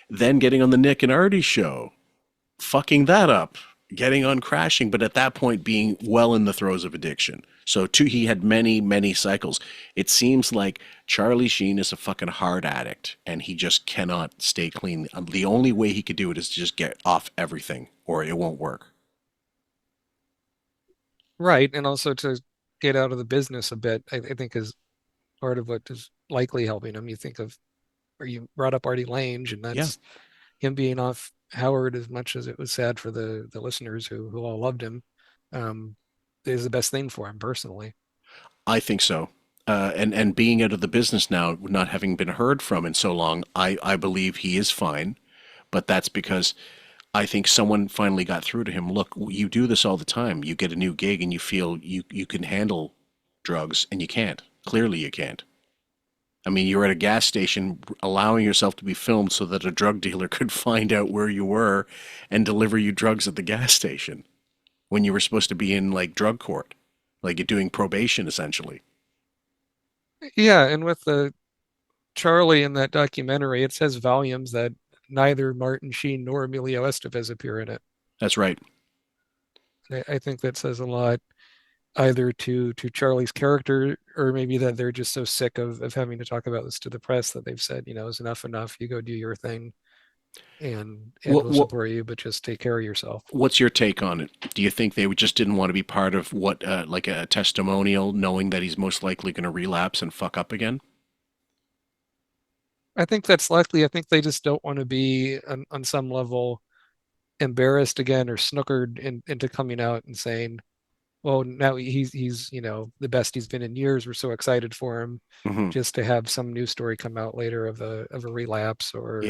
Then getting on the Nick and Artie show, fucking that up, getting on Crashing, but at that point being well in the throes of addiction. So he had many, many cycles. It seems like Charlie Sheen is a fucking hard addict, and he just cannot stay clean. The only way he could do it is to just get off everything, or it won't work. Right, and also to get out of the business a bit, I think is part of what is likely helping him. You think of, or you brought up Artie Lange, and that's him being off Howard, as much as it was sad for the listeners who all loved him, is the best thing for him personally. I think so. And being out of the business now, not having been heard from in so long, I believe he is fine, but that's because I think someone finally got through to him. Look, you do this all the time. You get a new gig and you feel you can handle drugs, and you can't. Clearly you can't. I mean, you're at a gas station allowing yourself to be filmed so that a drug dealer could find out where you were and deliver you drugs at the gas station when you were supposed to be in, like, drug court. Like, you're doing probation, essentially. Yeah, and with the Charlie in that documentary, it says volumes that neither Martin Sheen nor Emilio Estevez appear in it. That's right. I think that says a lot, either to Charlie's character, or maybe that they're just so sick of having to talk about this to the press that they've said, it's enough. You go do your thing, and we'll support you, but just take care of yourself. What's your take on it? Do you think they just didn't want to be part of what, like a testimonial, knowing that he's most likely going to relapse and fuck up again? I think that's likely. I think they just don't want to be on some level embarrassed again, or snookered into coming out and saying, well, now he's the best he's been in years. We're so excited for him, just to have some news story come out later of a relapse, or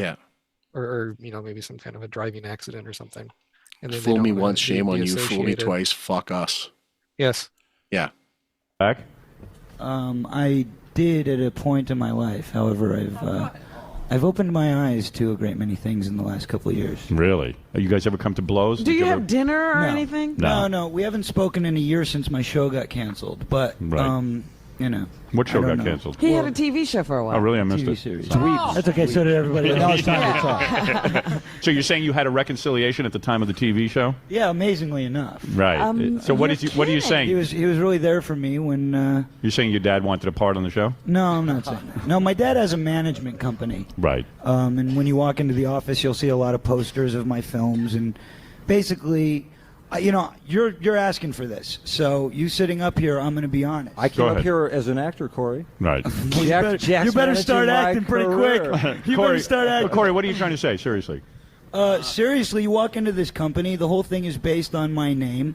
maybe some kind of a driving accident or something. And then fool me once, shame on you. Fool me twice, fuck us. Yes. Yeah. Back. I did at a point in my life. However, I've opened my eyes to a great many things in the last couple of years. Really? You guys ever come to blows? Do you have dinner or anything? No. We haven't spoken in a year since my show got canceled. But, What show got canceled? He had a TV show for a while. Oh, really? I missed TV it. series. Oh. That's okay. So did everybody. Now it's time to talk. So you're saying you had a reconciliation at the time of the TV show? Yeah, amazingly enough. Right. So what are you saying? He was really there for me when. You're saying your dad wanted a part on the show? No, I'm not saying that. No, my dad has a management company. Right. And when you walk into the office, you'll see a lot of posters of my films, and basically, you're asking for this. So you sitting up here, I'm going to be honest. I came up here as an actor, Corey. Right. You better start acting pretty quick. You better start acting. Corey, what are you trying to say? Seriously. Seriously, you walk into this company, the whole thing is based on my name.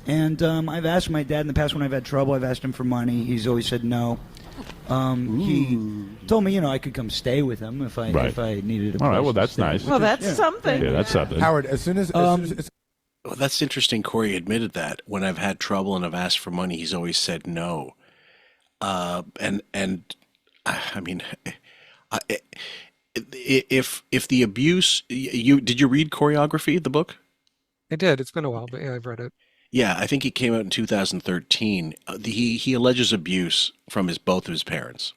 And I've asked my dad in the past when I've had trouble, I've asked him for money. He's always said no. He told me, I could come stay with him if I needed a place. All right, well, to that's stay, nice. which Well, is- that's yeah. something. Yeah, that's something. Howard, as soon as Well, that's interesting. Corey admitted that when I've had trouble and I've asked for money, he's always said no. And I mean, I, if the abuse, did you read Choreography, the book? I did. It's been a while, but yeah, I've read it. Yeah, I think it came out in 2013. He alleges abuse from both of his parents,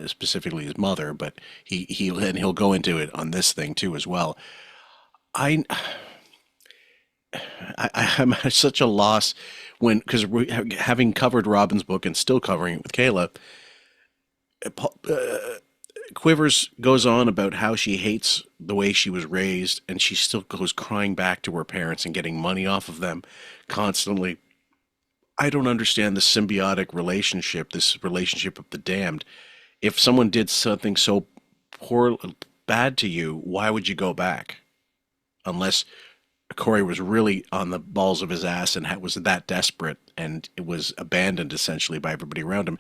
specifically his mother, but he'll go into it on this thing too as well. I'm at such a loss because having covered Robin's book and still covering it with Kayla, Quivers goes on about how she hates the way she was raised, and she still goes crying back to her parents and getting money off of them constantly. I don't understand the symbiotic relationship, this relationship of the damned. If someone did something so bad to you, why would you go back? Unless Corey was really on the balls of his ass and was that desperate, and it was abandoned essentially by everybody around him.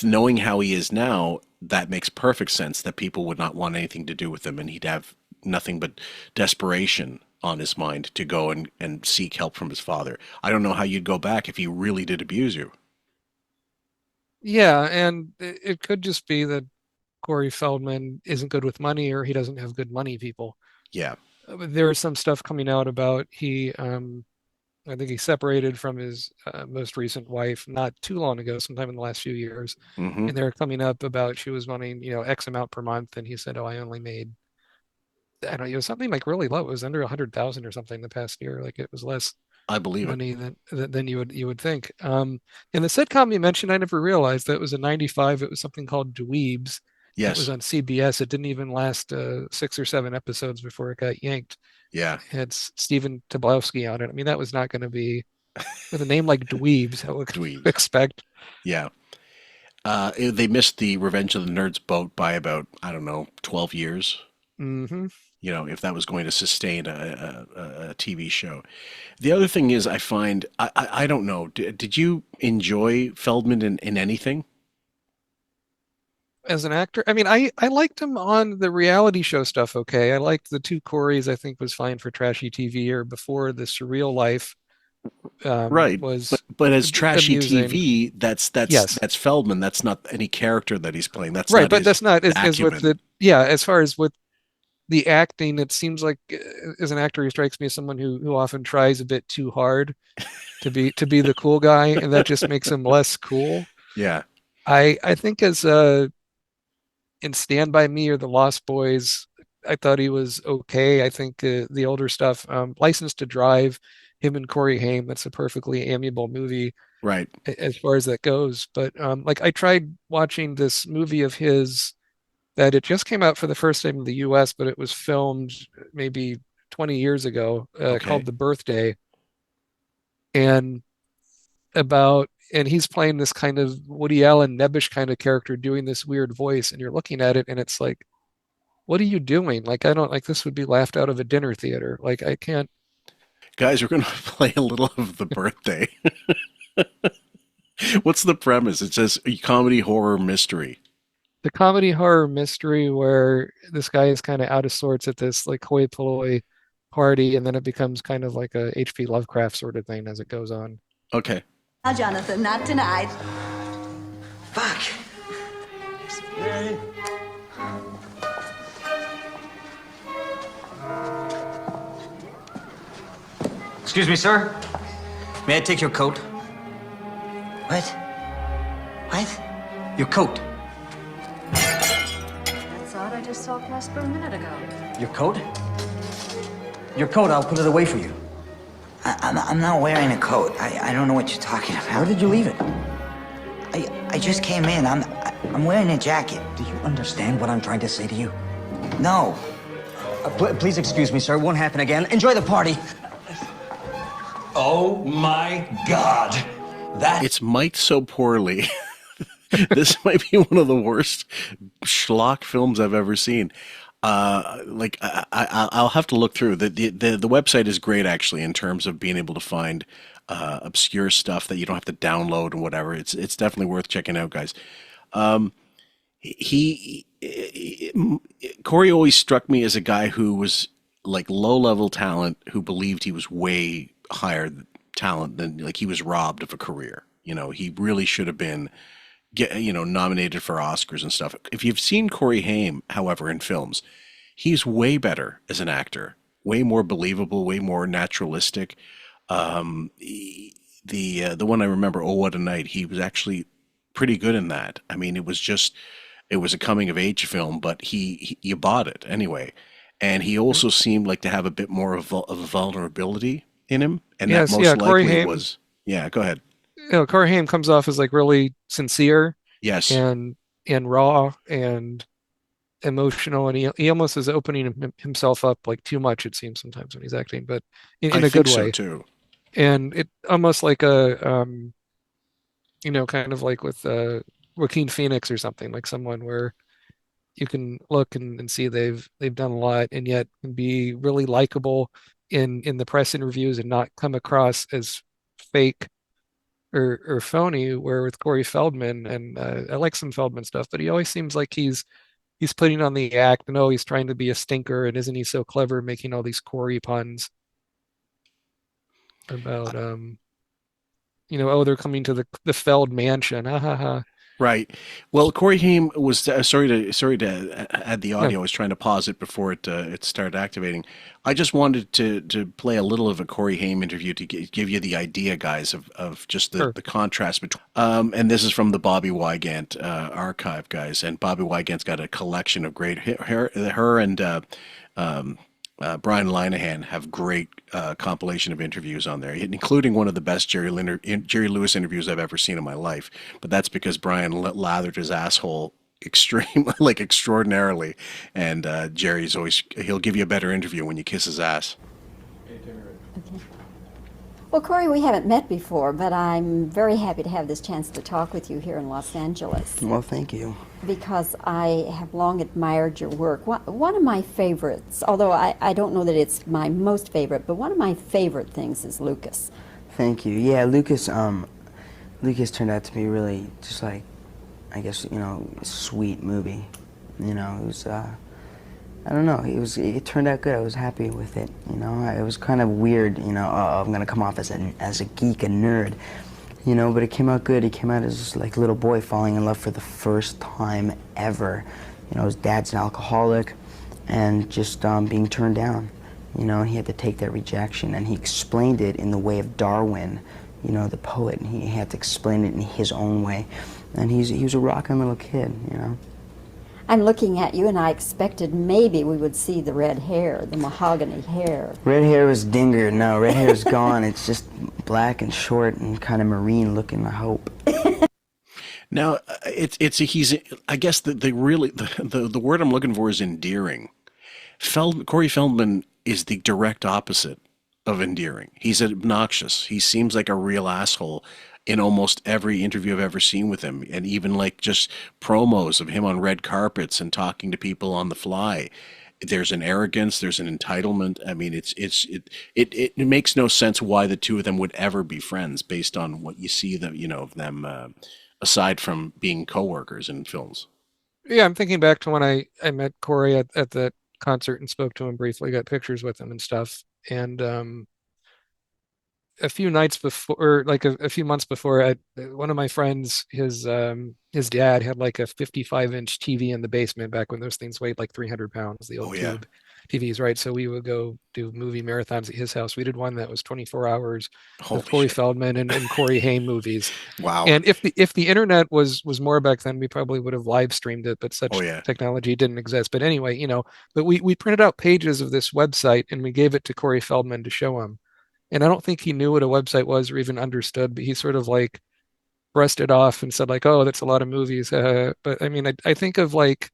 Knowing how he is now, that makes perfect sense that people would not want anything to do with him, and he'd have nothing but desperation on his mind to go and seek help from his father. I don't know how you'd go back if he really did abuse you. Yeah, and it could just be that Corey Feldman isn't good with money, or he doesn't have good money people. Yeah. There is some stuff coming out about I think he separated from his most recent wife not too long ago, sometime in the last few years. Mm-hmm. And they're coming up about she was wanting, X amount per month, and he said, "Oh, I only made, I don't know, it was something like really low. It was under 100,000 or something the past year. Like it was less I believe money than you would think." In the sitcom you mentioned, I never realized that it was a 95. It was something called Dweebs. It was Yes. on CBS. It didn't even last 6 or 7 episodes before it got yanked. Yeah. It had Stephen Tobolowsky on it. I mean, that was not going to be with a name like Dweebs. How would Dweebs. expect? Yeah. They missed the Revenge of the Nerds boat by about, I don't know, 12 years. Mm-hmm. If that was going to sustain a TV show. The other thing is, I find, I don't know, did you enjoy Feldman in anything? As an actor, I mean, I liked him on the reality show stuff. Okay, I liked the Two Coreys. I think was fine for trashy TV, or before the Surreal Life. Right, Was but as trashy amusing. TV, that's Yes. that's Feldman. That's not any character that he's playing. That's Right, not but his that's not as with acumen. as far as with the acting, it seems like as an actor, he strikes me as someone who often tries a bit too hard to be the cool guy, and that just makes him less cool. Yeah, I think as in Stand By Me or The Lost Boys, I thought he was okay. I think the older stuff, License to Drive, him and Corey Haim, that's a perfectly amiable movie right. as far as that goes. But like I tried watching this movie of his that it just came out for the first time in the US, but it was filmed maybe 20 years ago, called The Birthday. And he's playing this kind of Woody Allen nebbish kind of character doing this weird voice, and you're looking at it and it's like, what are you doing? Like, I don't like this would be laughed out of a dinner theater. Like, I can't. Guys, we're going to play a little of The Birthday. What's the premise? It says comedy, horror, mystery. The comedy horror mystery where this guy is kind of out of sorts at this like hoi polloi party, and then it becomes kind of like a H.P. Lovecraft sort of thing as it goes on. Okay. Now, Jonathan, not tonight. Fuck. Excuse me, sir. May I take your coat? What? What? Your coat. That's odd. I just saw Casper a minute ago. Your coat? Your coat, I'll put it away for you. I'm not wearing a coat. I don't know what you're talking about. Where did you leave it? I just came in. I'm wearing a jacket. Do you understand what I'm trying to say to you? No. Please excuse me, sir. It won't happen again. Enjoy the party. Oh my God. It's mic'd so poorly. This might be one of the worst schlock films I've ever seen. I'll have to look through. The website is great actually in terms of being able to find obscure stuff that you don't have to download and whatever. It's definitely worth checking out, guys. Corey always struck me as a guy who was like low level talent who believed he was way higher talent than like he was robbed of a career. You know, he really should have been nominated for Oscars and stuff. If you've seen Corey Haim, however, in films, he's way better as an actor, way more believable, way more naturalistic. The one I remember, Oh What a Night, he was actually pretty good in that. I mean, it was a coming of age film, but he you bought it anyway. And he also seemed like to have a bit more of a vulnerability in him, and that Yes, yeah, most Corey likely Haim, was yeah. Go ahead. Corey Haim comes off as like really sincere Yes, and raw and emotional, and he almost is opening himself up like too much, it seems sometimes when he's acting, but I in a think good so way. too. And it almost like a kind of like with Joaquin Phoenix or something, like someone where you can look and see they've done a lot and yet can be really likable in the press interviews and not come across as fake or phony. Where with Corey Feldman, and I like some Feldman stuff, but he always seems like he's putting on the act, and oh, he's trying to be a stinker, and isn't he so clever making all these Corey puns about oh, they're coming to the Feld mansion, ha ha ha. Right. Well, Corey Haim was sorry to add the Yeah, audio. I was trying to pause it before it started activating. I just wanted to play a little of a Corey Haim interview to give you the idea, guys, of just sure. the contrast between. And this is from the Bobby Wygant archive, guys. And Bobby Wygant's got a collection of great her and Brian Linehan have great compilation of interviews on there, including one of the best Jerry Lewis interviews I've ever seen in my life. But that's because Brian lathered his asshole extreme, like extraordinarily, and Jerry's always he'll give you a better interview when you kiss his ass. Well, Corey, we haven't met before, but I'm very happy to have this chance to talk with you here in Los Angeles. Well, thank you. Because I have long admired your work. One of my favorites, although I don't know that it's my most favorite, but one of my favorite things is Lucas. Thank you. Yeah, Lucas turned out to be really just like, I guess, a sweet movie. It was, I don't know, it turned out good. I was happy with it, It was kind of weird, oh, I'm gonna come off as a geek, a nerd, but it came out good. He came out as like a little boy falling in love for the first time ever. His dad's an alcoholic and just being turned down. He had to take that rejection, and he explained it in the way of Darwin, the poet, and he had to explain it in his own way. And he was a rockin' little kid. I'm looking at you, and I expected maybe we would see the red hair, the mahogany hair. Red hair was dinger. No, red hair is gone. It's just black and short and kind of marine looking, I hope. Now, he's I guess the really the word I'm looking for is endearing. Corey Feldman is the direct opposite of endearing. He's obnoxious. He seems like a real asshole in almost every interview I've ever seen with him, and even like just promos of him on red carpets and talking to people on the fly. There's an arrogance, there's an entitlement. I mean, it makes no sense why the two of them would ever be friends based on what you see of them aside from being coworkers in films. Yeah, I'm thinking back to when I met Corey at the concert and spoke to him briefly, got pictures with him and stuff. And a few nights before, or like a few months before, one of my friends, his dad had like a 55-inch TV in the basement back when those things weighed like 300 pounds, the old tube TVs, right? So we would go do movie marathons at his house. We did one that was 24 hours Holy of Corey shit. Feldman and Corey Haim movies. Wow. And if the internet was more back then, we probably would have live streamed it, but such technology didn't exist. But anyway, but we printed out pages of this website and we gave it to Corey Feldman to show him. And I don't think he knew what a website was or even understood, but he sort of like brushed it off and said like, "Oh, that's a lot of movies." But I mean, I think of like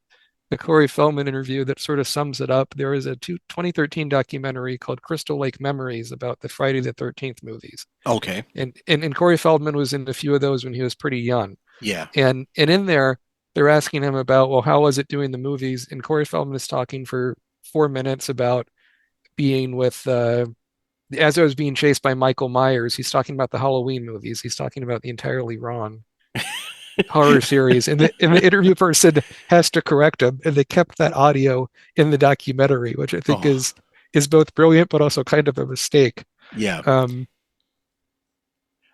the Corey Feldman interview that sort of sums it up. There is a 2013 documentary called Crystal Lake Memories about the Friday the 13th movies. Okay. And Corey Feldman was in a few of those when he was pretty young. Yeah. And in there, they're asking him about, well, how was it doing the movies? And Corey Feldman is talking for 4 minutes about being with as I was being chased by Michael Myers. He's talking about the Halloween movies. He's talking about the entirely wrong horror series, and the interview person has to correct him, and they kept that audio in the documentary, which I think Oh, is both brilliant but also kind of a mistake. yeah. Um,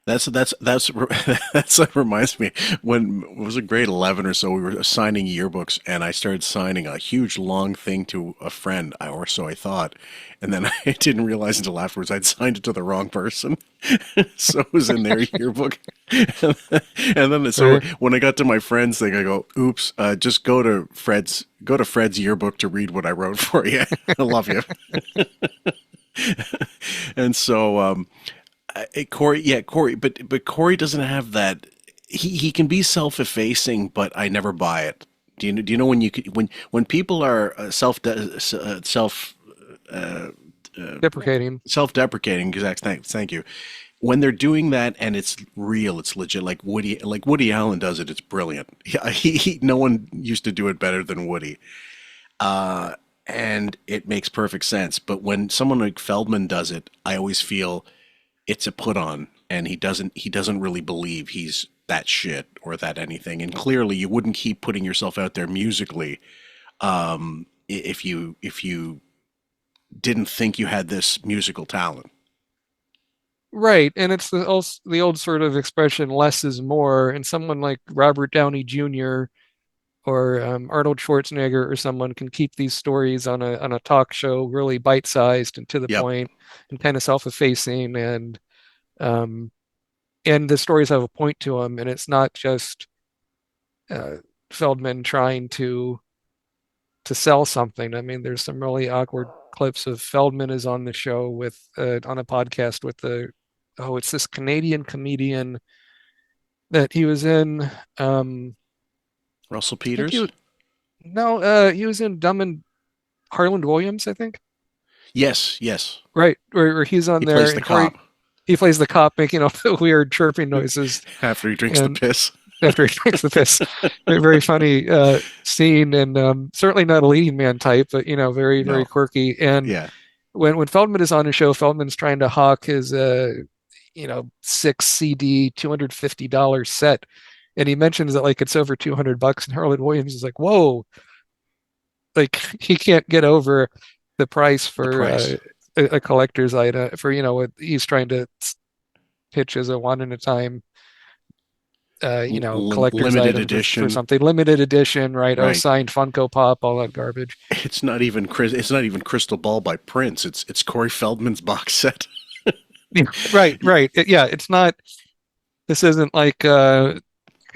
That's that's that reminds me when it was a grade 11 or so, we were signing yearbooks, and I started signing a huge long thing to a friend, or so I thought, and then I didn't realize until afterwards I'd signed it to the wrong person, so it was in their yearbook, and then so when I got to my friend's thing, I go, "Oops, just go to Fred's yearbook to read what I wrote for you. I love you." And so Corey, yeah, Corey, but Corey doesn't have that. He can be self-effacing, but I never buy it. Do you know when you could, when people are deprecating, self-deprecating? Exactly. Thank you. When they're doing that and it's real, it's legit. Like Woody Allen does it. It's brilliant. No one used to do it better than Woody. And it makes perfect sense. But when someone like Feldman does it, I always feel it's a put on, and he doesn't really believe he's that shit or that anything. And clearly, you wouldn't keep putting yourself out there musically if you didn't think you had this musical talent. right, and it's the old sort of expression, less is more, and someone like Robert Downey Jr. or Arnold Schwarzenegger or someone can keep these stories on a talk show really bite-sized and to the Yep. point and kind of self-effacing, um, and the stories have a point to them, and it's not just uh, Feldman trying to sell something. I mean, there's some really awkward clips of Feldman is on the show with on a podcast with it's this Canadian comedian that he was in. Russell I think Peters? he was in Dumb and Harland Williams, I think. Yes. Right, where he's on He there plays the and Corey, cop he plays the cop making all the weird chirping noises after he drinks the and piss. after he drinks the piss. Very, very funny scene, and certainly not a leading man type, but very, very No. quirky. And Yeah. when Feldman is on his show, Feldman's trying to hawk his 6 CD $250 set, and he mentions that like it's over $200, and Harland Williams is like, "Whoa!" Like he can't get over the price The for price. a collector's item for what he's trying to pitch as a one at a time collector's Limited item for edition. something limited edition, right? Oh, Right. signed Funko Pop, all that garbage. It's not even Crystal Ball by Prince. It's Corey Feldman's box set. Right. Yeah, it's not. This isn't like I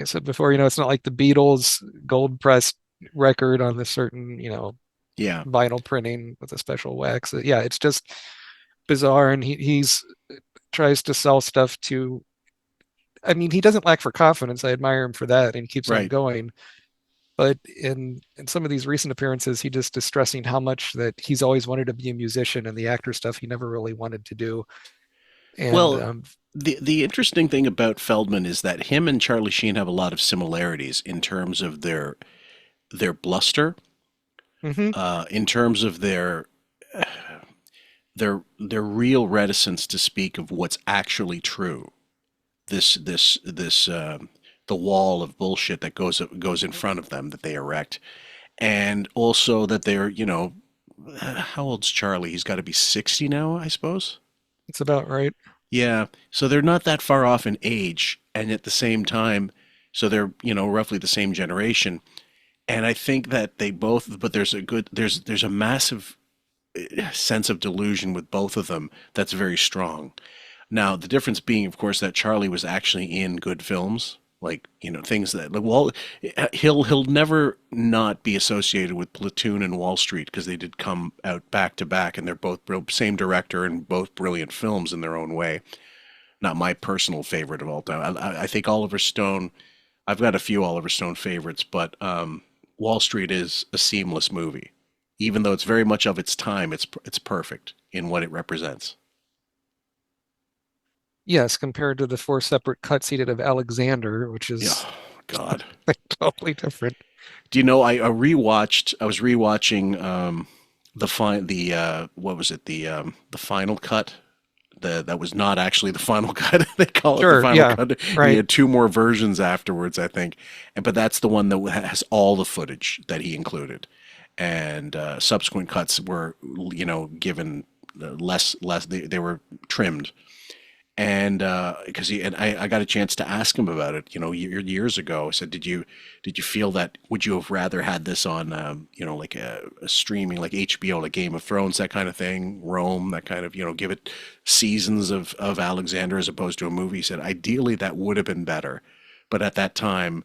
said before. It's not like the Beatles gold pressed record on the certain Yeah. vinyl printing with a special wax. Yeah, it's just bizarre, and he's tries to sell stuff to. I mean, he doesn't lack for confidence. I admire him for that, and he keeps on Right. going. But in some of these recent appearances, he just is stressing how much that he's always wanted to be a musician, and the actor stuff he never really wanted to do. And Well, the interesting thing about Feldman is that him and Charlie Sheen have a lot of similarities in terms of their bluster, mhm. in terms of their real reticence to speak of what's actually true. This the wall of bullshit that goes in front of them that they erect, and also that they're how old's Charlie? He's got to be 60 now, I suppose. It's about right. Yeah, so they're not that far off in age, and at the same time, so they're roughly the same generation. And I think that they both, but there's a massive sense of delusion with both of them that's very strong. Now, the difference being, of course, that Charlie was actually in good films, like things that like he'll never not be associated with Platoon and Wall Street because they did come out back to back, and they're both same director and both brilliant films in their own way. Not my personal favorite of all time. I think Oliver Stone. I've got a few Oliver Stone favorites, but Wall Street is a seamless movie, even though it's very much of its time. It's perfect in what it represents. Yes, compared to the four separate cuts he did of Alexander, which is God, like totally different. Do you know? I rewatched. I was rewatching what was it? The final cut that was not actually the final cut. They call it Sure, the final yeah, cut. right. He had 2 more versions afterwards, I think. But that's the one that has all the footage that he included. And subsequent cuts were, given less. They were trimmed. And because I got a chance to ask him about it, years ago. I said, did you feel that? Would you have rather had this on, like a streaming, like HBO, like Game of Thrones, that kind of thing, Rome, that kind of, give it seasons of Alexander as opposed to a movie? He said, ideally that would have been better, but at that time,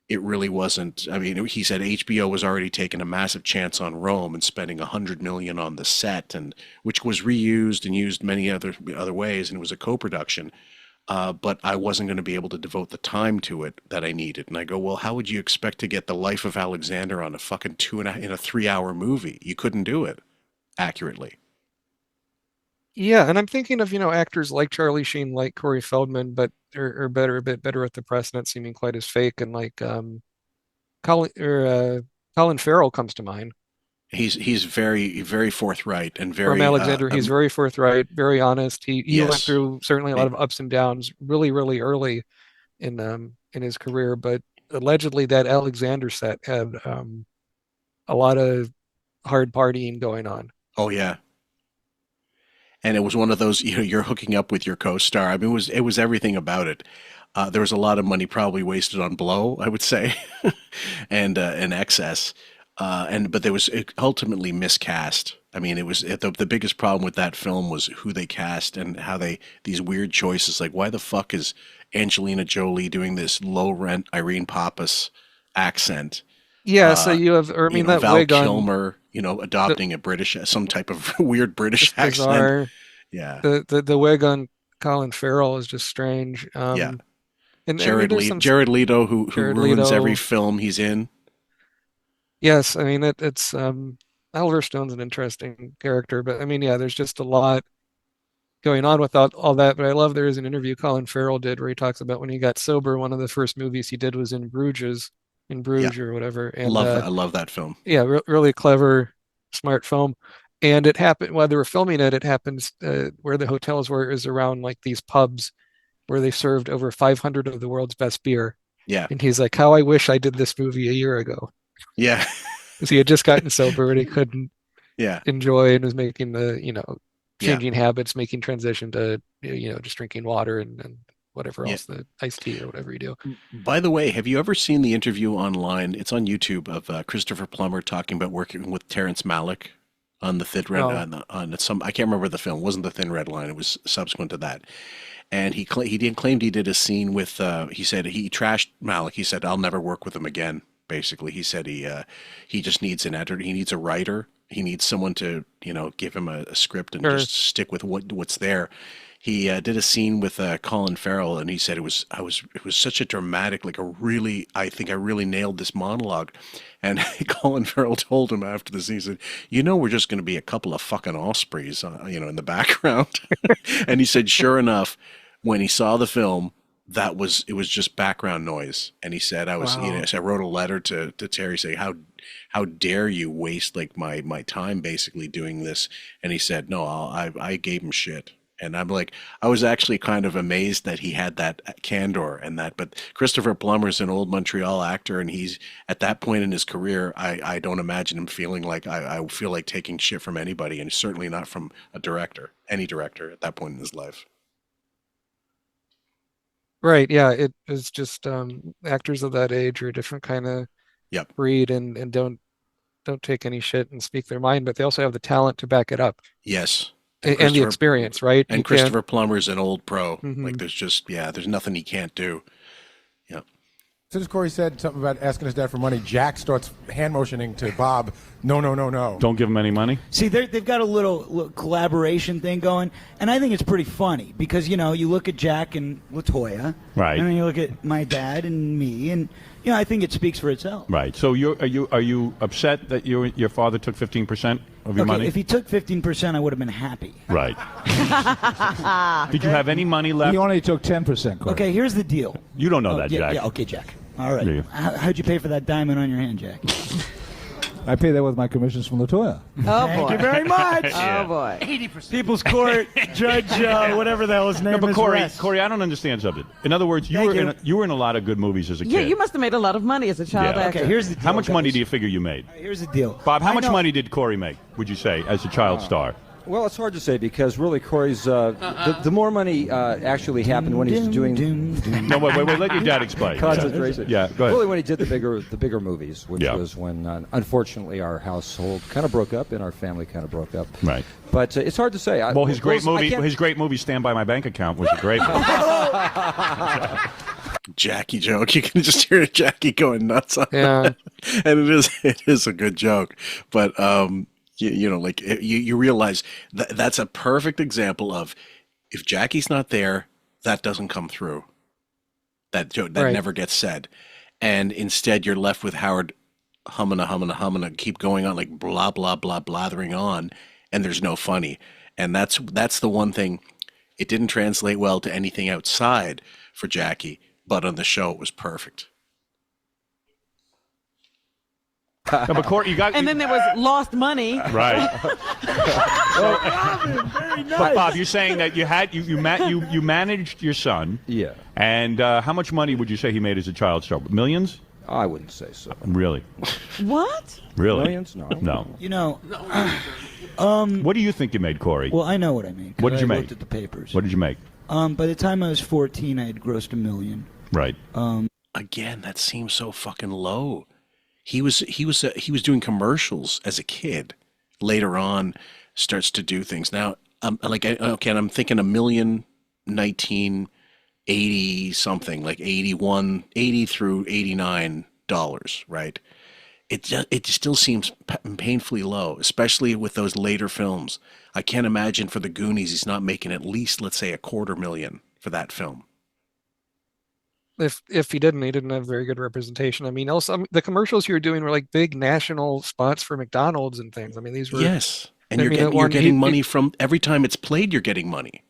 it really wasn't. I mean, he said HBO was already taking a massive chance on Rome and spending $100 million on the set, and which was reused and used many other ways, and it was a co-production. But I wasn't going to be able to devote the time to it that I needed. And I go, well, how would you expect to get the life of Alexander on a fucking 3-hour movie? You couldn't do it accurately. Yeah, and I'm thinking of, actors like Charlie Sheen, like Corey Feldman, but are better, a bit better at the press, not seeming quite as fake. And like Colin Farrell comes to mind. He's very, very forthright and From very Alexander. He's very forthright, very honest. He went yes. through certainly a lot of ups and downs really, really early in his career, but allegedly that Alexander set had a lot of hard partying going on. Oh yeah. And it was one of those, you're hooking up with your co-star. I mean, it was everything about it. There was a lot of money probably wasted on blow, I would say, and excess. But there was ultimately miscast. I mean, it was the biggest problem with that film was who they cast and how these weird choices. Like, why the fuck is Angelina Jolie doing this low rent Irene Pappas accent? Yeah, so you have, or I mean, that Val wig Kilmer, adopting a British, some type of weird British accent. Bizarre. Yeah. The wig on Colin Farrell is just strange. Yeah. And Jared Leto, who ruins every film he's in. Yes, I mean it's Oliver Stone's an interesting character, but I mean, yeah, there's just a lot going on with all that. But I love there is an interview Colin Farrell did where he talks about when he got sober, one of the first movies he did was in Bruges or whatever. And I love that film. Yeah, really clever, smart film. And it happened while they were filming it. It happens where the hotels were is around like these pubs where they served over 500 of the world's best beer. Yeah. And he's like, "How I wish I did this movie a year ago." Yeah. Because he had just gotten sober and he couldn't enjoy and was making changing habits, making transition to just drinking water and whatever else, the iced tea or whatever you do. By the way, have you ever seen the interview online? It's on YouTube of Christopher Plummer talking about working with Terrence Malick on the Thin Red on some, I can't remember the film. It wasn't the Thin Red Line. It was subsequent to that. And he claimed he did a scene with. He said he trashed Malick. He said, "I'll never work with him again." Basically, he said he just needs an editor. He needs a writer. He needs someone to give him a script and just stick with what's there. He did a scene with Colin Farrell, and he said it was such a dramatic, like I think I really nailed this monologue. And Colin Farrell told him after the scene, he said, we're just going to be a couple of fucking ospreys, in the background. And he said, sure enough, when he saw the film, it was just background noise. And he said, I wrote a letter to Terry saying, how dare you waste like my time basically doing this? And he said, no, I gave him shit. And I'm like, I was actually kind of amazed that he had that candor and that. But Christopher Plummer's an old Montreal actor, and he's at that point in his career. I don't imagine him feeling like I feel like taking shit from anybody, and certainly not from any director at that point in his life. Right. Yeah. It is just actors of that age are a different kind of breed and don't take any shit and speak their mind, but they also have the talent to back it up. Yes. And the experience, right? And Christopher Plummer's an old pro. Mm-hmm. Like there's nothing he can't do. Yeah. So as Corey said something about asking his dad for money, Jack starts hand motioning to Bob, no. Don't give him any money? See, they've got a little collaboration thing going, and I think it's pretty funny because, you look at Jack and LaToya, right, and then you look at my dad and me, and, I think it speaks for itself. Right. So are you upset that your father took 15% of your money? If he took 15%, I would have been happy. Right. Did you have any money left? He only took 10%, Corey. Okay, here's the deal. You don't know that, Jack. Yeah, okay, Jack. All right. How'd you pay for that diamond on your hand, Jack? I pay that with my commissions from Latoya. Oh, Thank boy. you very much. Oh, boy. 80%. People's Court, Judge, whatever the hell his name No, but is. Corey, I don't understand something. In other words, you were in a lot of good movies as a kid. Yeah, you must have made a lot of money as a child actor. Okay, here's the deal, How much money guys. do you figure you made? Here's the deal. Bob, how I much know- money did Corey make, would you say, as a child star? Well, it's hard to say because really Corey's the more money actually happened when he was doing. No, wait, let your dad explain. Concentration. Yeah, go ahead. Really, when he did the bigger movies, which was when unfortunately our household kind of broke up and our family kind of broke up. Right. But it's hard to say. Well, his great movie, Stand by My Bank Account, was a great movie. Jackie joke. You can just hear Jackie going nuts on that. And it is a good joke. But you realize that's a perfect example of if Jackie's not there, that doesn't come through. That joke that never gets said. And instead you're left with Howard humming, keep going on like blah blah blah blathering on, and there's no funny. And that's the one thing. It didn't translate well to anything outside for Jackie, but on the show it was perfect. No, but Corey, And then there was lost money. Right. Robin, very nice. But Bob, you're saying that you managed your son. Yeah. And how much money would you say he made as a child star? Millions? I wouldn't say so. Really? What? Really? Millions? No. No. You know, What do you think you made, Corey? well, I know what I made. 'cause What did you I make? looked at the papers. What did you make? By the time I was 14, I had grossed $1 million. Right. Again, that seems so fucking low. He was doing commercials as a kid. Later on, starts to do things. Now, and I'm thinking $1 million, 1980 something, like 80 through $89, right? It still seems painfully low, especially with those later films. I can't imagine for the Goonies he's not making at least, let's say, $250,000 for that film. If he didn't have very good representation. I mean, also the commercials you were doing were like big national spots for McDonald's and things. I mean, these were Yes, and you're getting money from every time it's played. You're getting money.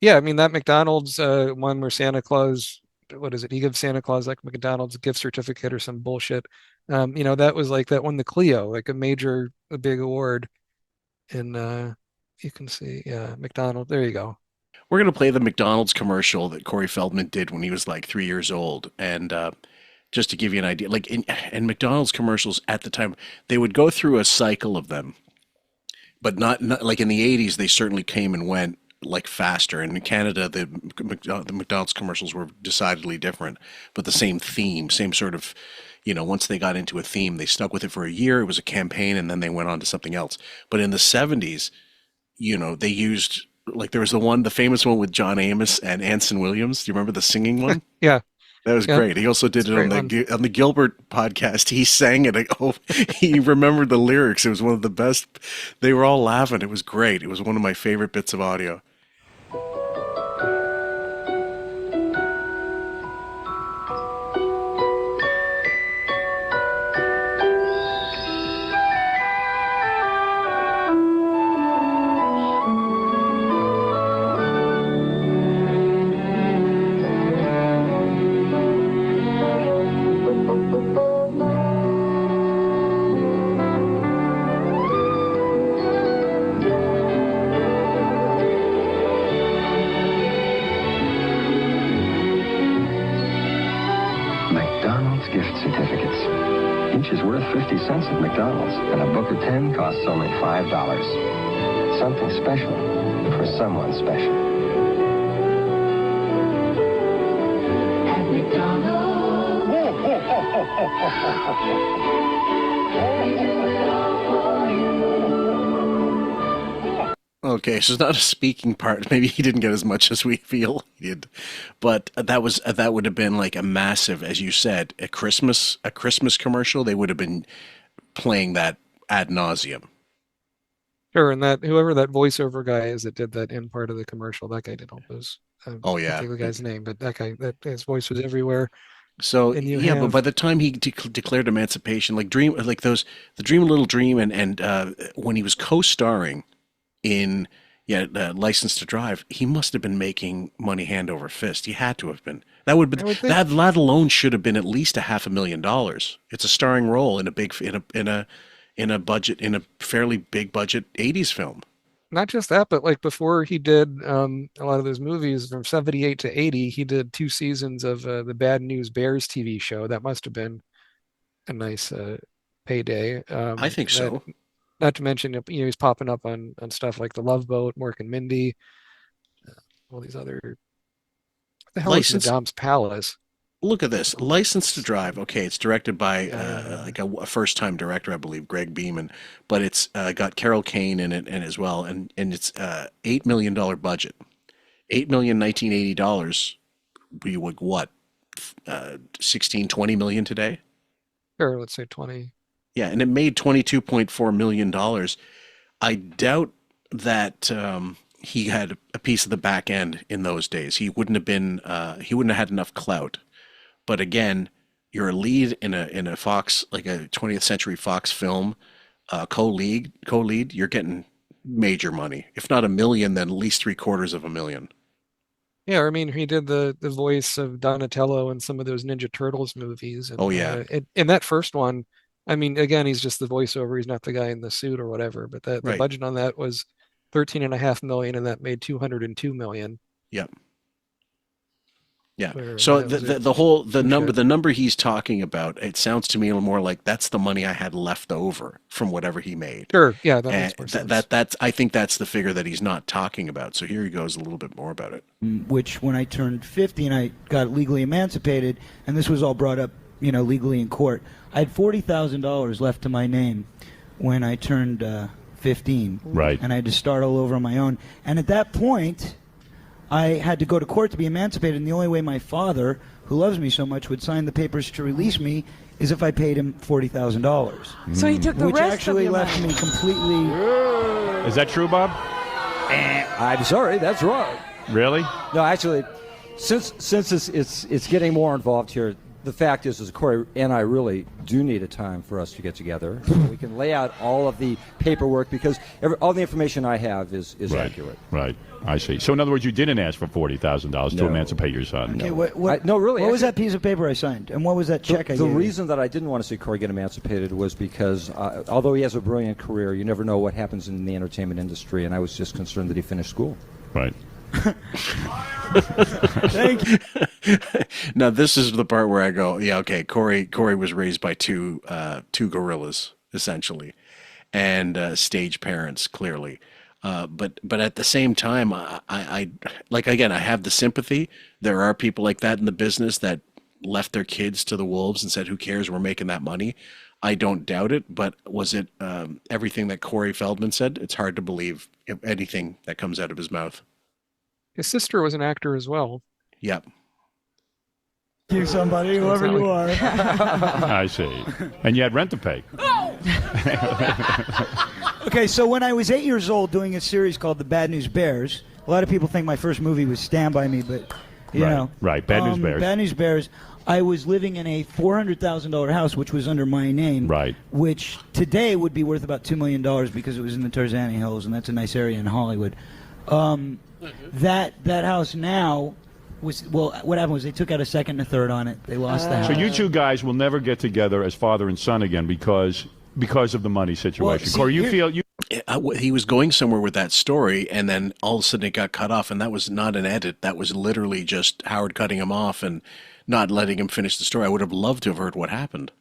Yeah, I mean that McDonald's one where Santa Claus, what is it? He gives Santa Claus like McDonald's gift certificate or some bullshit. That was like that won the Clio, like a big award. And you can see, McDonald's. There you go. We're going to play the McDonald's commercial that Corey Feldman did when he was like 3 years old. And just to give you an idea, like in McDonald's commercials at the time, they would go through a cycle of them, but not like in the 80s, they certainly came and went like faster. And in Canada, the McDonald's commercials were decidedly different, but the same theme, same sort of, once they got into a theme, they stuck with it for a year. It was a campaign and then they went on to something else. But in the 70s, they used, like there was the famous one with John Amos and Anson Williams. Do you remember the singing one? Yeah. That was great. He also did it on the Gilbert podcast. He sang it. He remembered the lyrics. It was one of the best. They were all laughing. It was great. It was one of my favorite bits of audio. McDonald's gift certificates. Each is worth 50 cents at McDonald's, and a book of 10 costs only $5. Something special for someone special. At Okay, so it's not a speaking part. Maybe he didn't get as much as we feel he did, but that would have been like a massive, as you said, a Christmas commercial. They would have been playing that ad nauseum. Sure, and that whoever that voiceover guy is that did that in part of the commercial, that guy did all those. Oh I yeah, can't think of the guy's name, but that guy, his voice was everywhere. So but by the time he declared emancipation, like the Dream a Little Dream, and when he was co-starring in License to Drive, he must have been making money hand over fist. He had to have been. That would be that alone should have been at least $500,000. It's a starring role in a in a fairly big budget 80s film. Not just that, but like before he did a lot of those movies from 78 to 80, he did 2 seasons of the Bad News Bears TV show. That must have been a nice payday. I think so. Not to mention, he's popping up on stuff like The Love Boat, Mork and Mindy, all these other. What the hell is Madame's Palace? Look at this. License to Drive. Okay, it's directed by like a first-time director, I believe, Greg Beeman, but it's got Carol Kane in it and as well, and it's $8 million budget. $8 million $1980 be like what? 16, 20 million today? Or let's say 20. Yeah, and it made $22.4 million. I doubt that he had a piece of the back end in those days. He wouldn't have had enough clout. But again, you're a lead in a Fox, like a 20th Century Fox film, co-lead, you're getting major money. If not $1 million, then at least $750,000. Yeah, I mean, he did the voice of Donatello in some of those Ninja Turtles movies. And, oh, yeah. In that first one, I mean, again, he's just the voiceover. He's not the guy in the suit or whatever. But the budget on that was $13.5 million, and that made $202 million. Yep. Yeah. So the number he's talking about, it sounds to me a little more like that's the money I had left over from whatever he made. Sure. Yeah, that makes more sense. That's I think that's the figure that he's not talking about. So here he goes a little bit more about it. Which when I turned 50 and I got legally emancipated, and this was all brought up, legally in court, I had $40,000 left to my name when I turned 15. Right. And I had to start all over on my own. And at that point, I had to go to court to be emancipated, and the only way my father, who loves me so much, would sign the papers to release me is if I paid him $40,000. So he took the which rest actually of your left money. me completely. Is that true, Bob? I'm sorry, that's wrong. Really? No, actually, since it's getting more involved here, the fact is Corey and I really do need a time for us to get together so we can lay out all of the paperwork, because all the information I have is accurate. Right. I see. So in other words, you didn't ask for $40,000 to emancipate your son. Okay, No, really. What was that piece of paper I signed, and what was that check I The gave? reason that I didn't want to see Corey get emancipated was because although he has a brilliant career, you never know what happens in the entertainment industry, and I was just concerned that he finished school. Right. Thank you. Now this is the part where I go, yeah, okay. Corey was raised by two gorillas essentially, and stage parents clearly. But at the same time, I like, again, I have the sympathy. There are people like that in the business that left their kids to the wolves and said, "Who cares? We're making that money." I don't doubt it, but was it everything that Corey Feldman said? It's hard to believe anything that comes out of his mouth. His sister was an actor as well. Yep. You somebody, whoever you are. I see. And you had rent to pay. Okay, so when I was 8 years old doing a series called The Bad News Bears, a lot of people think my first movie was Stand By Me, but, you know. Right, Bad News Bears. Bad News Bears. I was living in a $400,000 house, which was under my name. Right. Which today would be worth about $2 million because it was in the Tarzani Hills, and that's a nice area in Hollywood. That house now was, well, what happened was they took out a second and a third on it. They lost the house. So you two guys will never get together as father and son again because of the money situation. Well, see, Corey, you feel you. He was going somewhere with that story, and then all of a sudden it got cut off, and that was not an edit. That was literally just Howard cutting him off and not letting him finish the story. I would have loved to have heard what happened.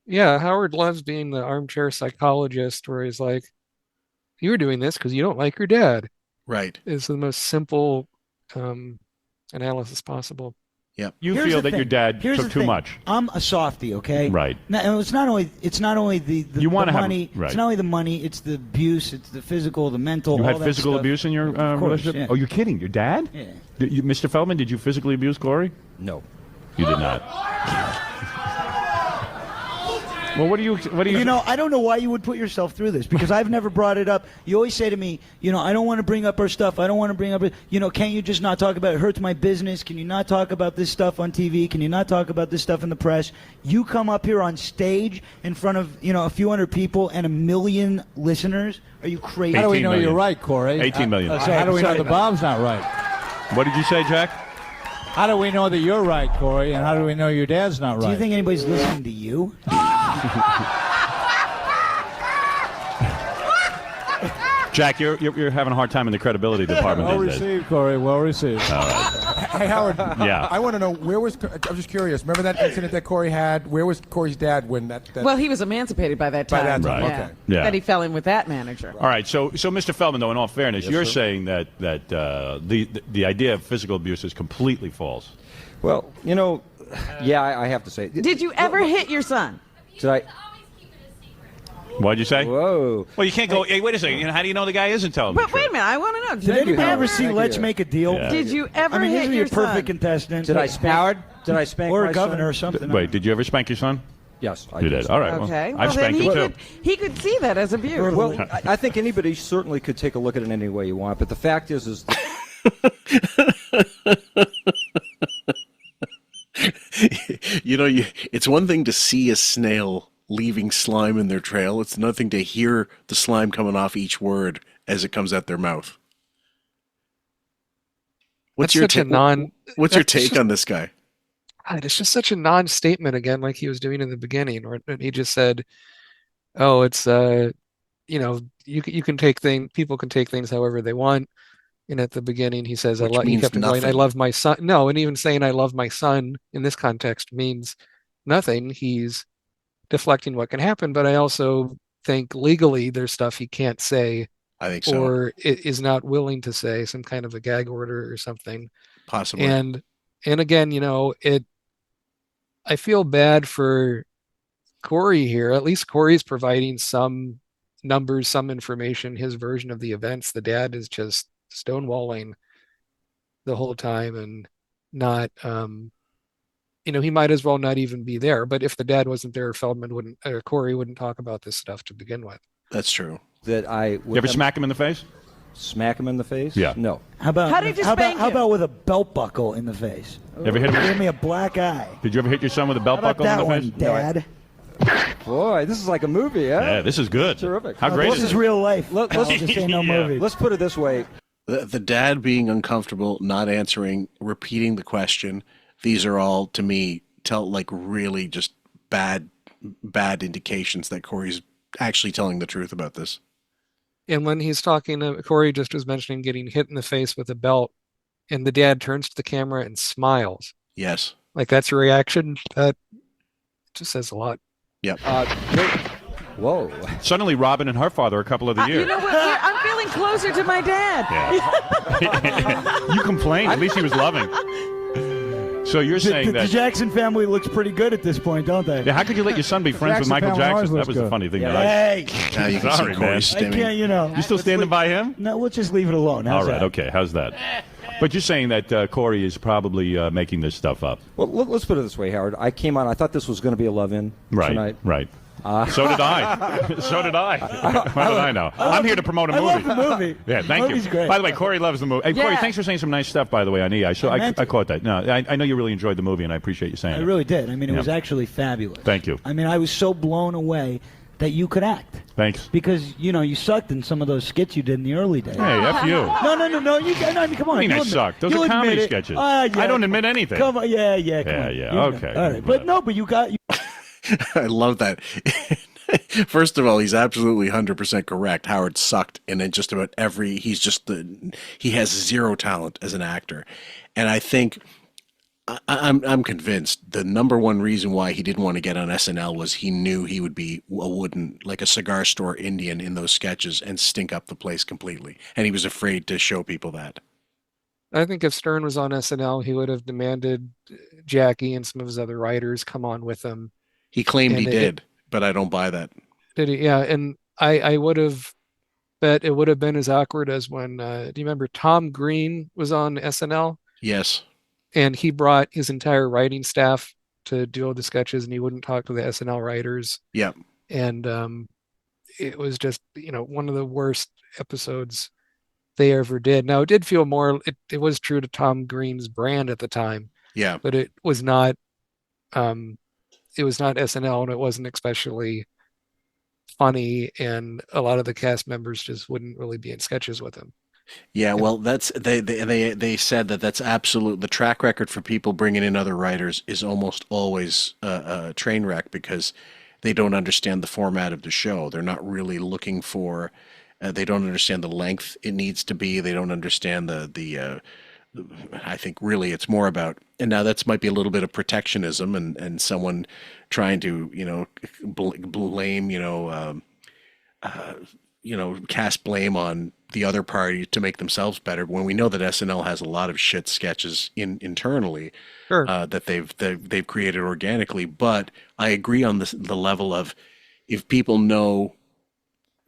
Yeah, Howard loves being the armchair psychologist where he's like, you were doing this because you don't like your dad. Right. It's the most simple analysis possible. Yep. You feel that your dad took too much. I'm a softie, okay? Right. Now, it's not only the you want the to money. Have, right. It's not only the money. It's the abuse. It's the physical, the mental. You all had that physical stuff. abuse in your relationship? Yeah. Oh, you're kidding? Your dad? Yeah. Mr. Feldman, did you physically abuse Corey? No. You did not. Well, what do you? You know, I don't know why you would put yourself through this because I've never brought it up. You always say to me, you know, I don't want to bring up our stuff. I don't want to bring up, you know, can't you just not talk about it? It hurts my business. Can you not talk about this stuff on TV? Can you not talk about this stuff in the press? You come up here on stage in front of, you know, a few hundred people and 1 million listeners. Are you crazy? How do we know you're right, Corey? 18 million. How do we know the Bob's not right? What did you say, Jack? How do we know that you're right, Corey? And how do we know your dad's not right? Do you think anybody's listening to you? Jack, you're having a hard time in the credibility department Well these days. received, Corey. Well received. All right. Hey, Howard. Yeah. I want to know, I'm just curious. Remember that incident that Corey had? Where was Corey's dad when that Well, he was emancipated by that By time. that time, Right. okay. Yeah. Then he fell in with that manager. All right, so Mr. Feldman, though, in all fairness, Yes, you're sir. saying that the idea of physical abuse is completely false. Well, yeah, I have to say. Did you ever hit your son? Did I? What'd you say? Whoa. Well, you can't go. Hey, wait a second. How do you know the guy isn't telling the But truth? wait a minute, I want to know. Did anybody ever see Let's Make a Deal? Yeah. Did you ever I mean, hit he'd be your a perfect son? contestant. Did I spank? Howard? Did I spank Or my a governor son? or something. Wait, did you ever spank your son? Yes, I You did. All right. Okay. Well, I've then spanked he him, could, he could see that as abuse. Well, I think anybody certainly could take a look at it any way you want, but the fact is It's one thing to see a snail leaving slime in their trail. It's another thing to hear the slime coming off each word as it comes out their mouth. What's That's your such a non- What's your that's take just- on this guy? God, it's just such a non-statement again, like he was doing in the beginning, where he just said, "Oh, it's you can take people can take things however they want." And at the beginning, he says, Which he means kept going, "I nothing. love my son." No, and even saying "I love my son" in this context means nothing. He's deflecting what can happen, but I also think legally there's stuff he can't say, I think so. or is not willing to say, some kind of a gag order or something. Possibly. And again, I feel bad for Corey here. At least Corey's providing some numbers, some information, his version of the events. The dad is just stonewalling the whole time and not, he might as well not even be there. But if the dad wasn't there, Corey wouldn't talk about this stuff to begin with. That's true. that I You ever smack him in the face? Smack him in the face? Yeah. No. How about How did you how spank about, how him? about with a belt buckle in the face? You ever hit him? Give me a black eye. Did you ever hit your son with a belt How about buckle in that the one, face? Dad? Boy, this is like a movie, huh? Yeah, this is good. Terrific. How great This is is it? real life. Let's just say no Yeah. movie. Let's put it this way. The dad being uncomfortable, not answering, repeating the question. These are all, to me, really just bad indications that Corey's actually telling the truth about this. And when he's talking, Corey just was mentioning getting hit in the face with a belt, and the dad turns to the camera and smiles. Yes. Like that's a reaction. That just says a lot. Yep. Whoa. Suddenly, Robin and her father are a couple of the year. You know what? I'm feeling closer to my dad. You complained. At least he was loving. So you're saying The that. Jackson family looks pretty good at this point, don't they? Yeah, how could you let your son be friends with Jackson Michael family always Jackson? That looks was the good. funny thing. Yeah. That Hey, Now you can Sorry, see man. Corey I stimming. can't, you still standing by him? No, we'll just leave it alone. All How's right, that? okay. How's that? But you're saying that Corey is probably making this stuff up. Well, let's put it this way, Howard. I came on. I thought this was going to be a love-in tonight. Right. So did I. So did I. What did I know? I'm here to promote a I movie. love the movie. Yeah, thank The you. movie's great. By the way, Corey loves the movie. Hey, Corey, Yeah. thanks for saying some nice stuff, by the way, on E! I meant to. caught that. No, I know you really enjoyed the movie, and I appreciate you saying I it. really did. I mean, it Yeah. was actually fabulous. Thank you. I mean, I was so blown away that you could act. Thanks. Because, you sucked in some of those skits you did in the early days. Hey, F you. No. You can, I mean, come on. I mean, I you'll admit- sucked. Those you'll are comedy admit it. sketches. Yeah. I don't admit anything. Come on. Yeah. Come Yeah, on. yeah, You know. okay. All right. But you got. I love that. First of all, he's absolutely 100% correct. Howard sucked, and in just about he has zero talent as an actor, and I think I'm convinced the number one reason why he didn't want to get on SNL was he knew he would be like a cigar store Indian in those sketches and stink up the place completely, and he was afraid to show people that. I think if Stern was on SNL, he would have demanded Jackie and some of his other writers come on with him. He claimed And he did, but I don't buy that. Did he? Yeah, and I would have bet it would have been as awkward as when do you remember Tom Green was on SNL Yes. and he brought his entire writing staff to do all the sketches and he wouldn't talk to the SNL writers. Yep. And it was just one of the worst episodes they ever did. Now it did feel more. It was true to Tom Green's brand at the time. Yeah. But it was not. It was not SNL, and it wasn't especially funny. And a lot of the cast members just wouldn't really be in sketches with him. Yeah, well, they said that's absolute. The track record for people bringing in other writers is almost always a train wreck because they don't understand the format of the show. They're not really looking for They don't understand the length it needs to be. They don't understand I think really it's more about, and now that's might be a little bit of protectionism and someone trying to, blame, cast blame on the other party to make themselves better. When we know that SNL has a lot of shit sketches internally that they've created organically. But I agree on the level of, if people know,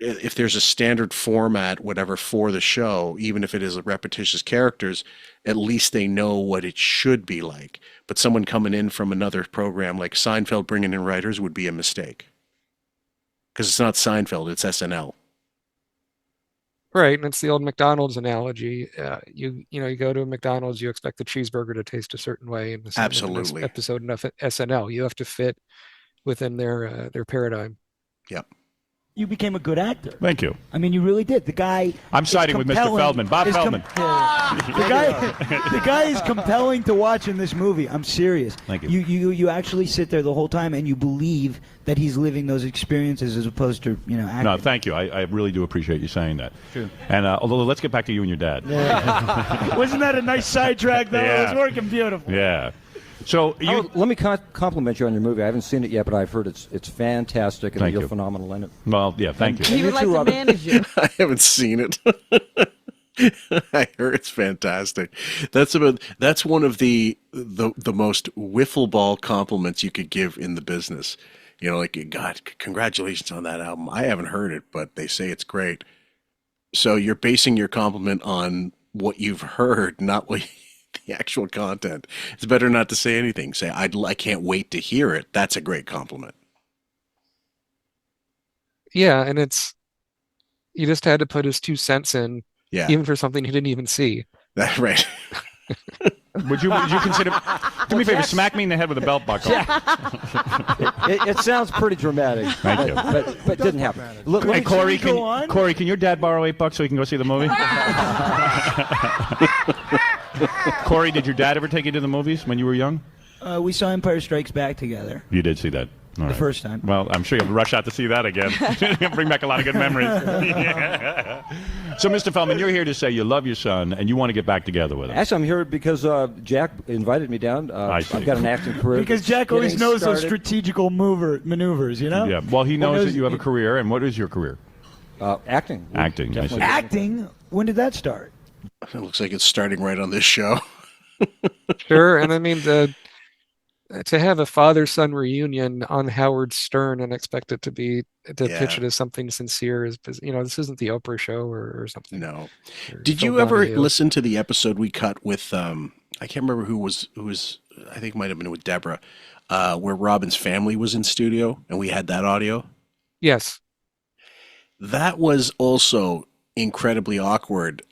if there's a standard format, whatever, for the show, even if it is repetitious characters, at least they know what it should be like. But someone coming in from another program like Seinfeld bringing in writers would be a mistake. Because it's not Seinfeld, it's SNL. Right, and it's the old McDonald's analogy. You go to a McDonald's, you expect the cheeseburger to taste a certain way, and the same with Absolutely. an episode of SNL. You have to fit within their paradigm. Yep. You became a good actor. Thank you. I mean, you really did. The guy. I'm siding with Mr. Feldman. Bob Feldman. The guy is compelling to watch in this movie. I'm serious. Thank you. You actually sit there the whole time and you believe that he's living those experiences as opposed to acting. No, thank you. I really do appreciate you saying that. Sure. And although let's get back to you and your dad. Yeah. Wasn't that a nice sidetrack though? Yeah. It was working beautiful. Yeah. So let me compliment you on your movie. I haven't seen it yet, but I've heard it's fantastic and Thank you're you. phenomenal in it. Well, yeah, thank you. He would like to manage you. I haven't seen it. I heard it's fantastic. That's one of the most wiffle ball compliments you could give in the business. Like, God, congratulations on that album. I haven't heard it, but they say it's great. So you're basing your compliment on what you've heard, not what the actual content. It's better not to say anything. Say, I can't wait to hear it. That's a great compliment. Yeah, and he just had to put his 2 cents in, Yeah. even for something he didn't even see. That's right. Would you consider? Do me a favor, smack me in the head with a belt buckle. It sounds pretty dramatic. Thank you. But it didn't happen. Hey, Corey, can your dad borrow $8 so he can go see the movie? Corey, did your dad ever take you to the movies when you were young? We saw Empire Strikes Back together. You did see that. All right. First time. Well, I'm sure you'll rush out to see that again. Bring back a lot of good memories. Yeah. So, Mr. Feldman, you're here to say you love your son and you want to get back together with him. Actually, I'm here because Jack invited me down. I've got an acting career. Because Jack always knows those started. strategical maneuvers, Yeah. Well, he knows that you have a career. And what is your career? Acting. Acting. I see. Acting? When did that start? It looks like it's starting right on this show. Sure, and I mean to have a father-son reunion on Howard Stern and expect it to pitch it as something sincere is, this isn't the Oprah show or something. No. Or Did Phil you ever Donahue. listen to the episode we cut with I can't remember who was I think it might have been with Deborah, where Robin's family was in studio and we had that audio? Yes. That was also incredibly awkward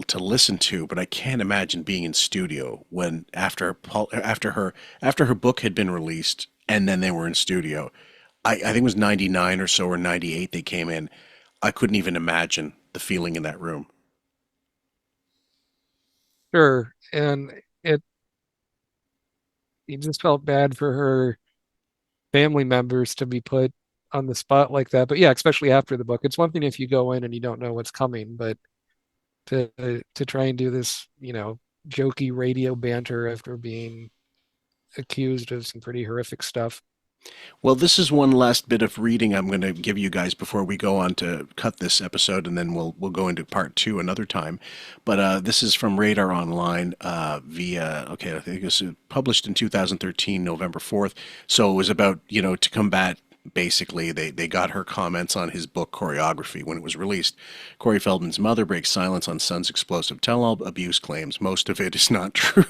to listen to, but I can't imagine being in studio when after her book had been released and then they were in studio. I think it was 99 or so, or 98 they came in. I couldn't even imagine the feeling in that room. Sure, and you just felt bad for her family members to be put on the spot like that. But yeah, especially after the book. It's one thing if you go in and you don't know what's coming, but to try and do this, jokey radio banter after being accused of some pretty horrific stuff. Well, this is one last bit of reading I'm going to give you guys before we go on to cut this episode, and then we'll go into part 2 another time. But this is from Radar Online I think it was published in 2013, November 4th. So it was about, to combat. Basically, they got her comments on his book Choreography when it was released. Corey Feldman's mother breaks silence on son's explosive tell-all abuse claims. Most of it is not true.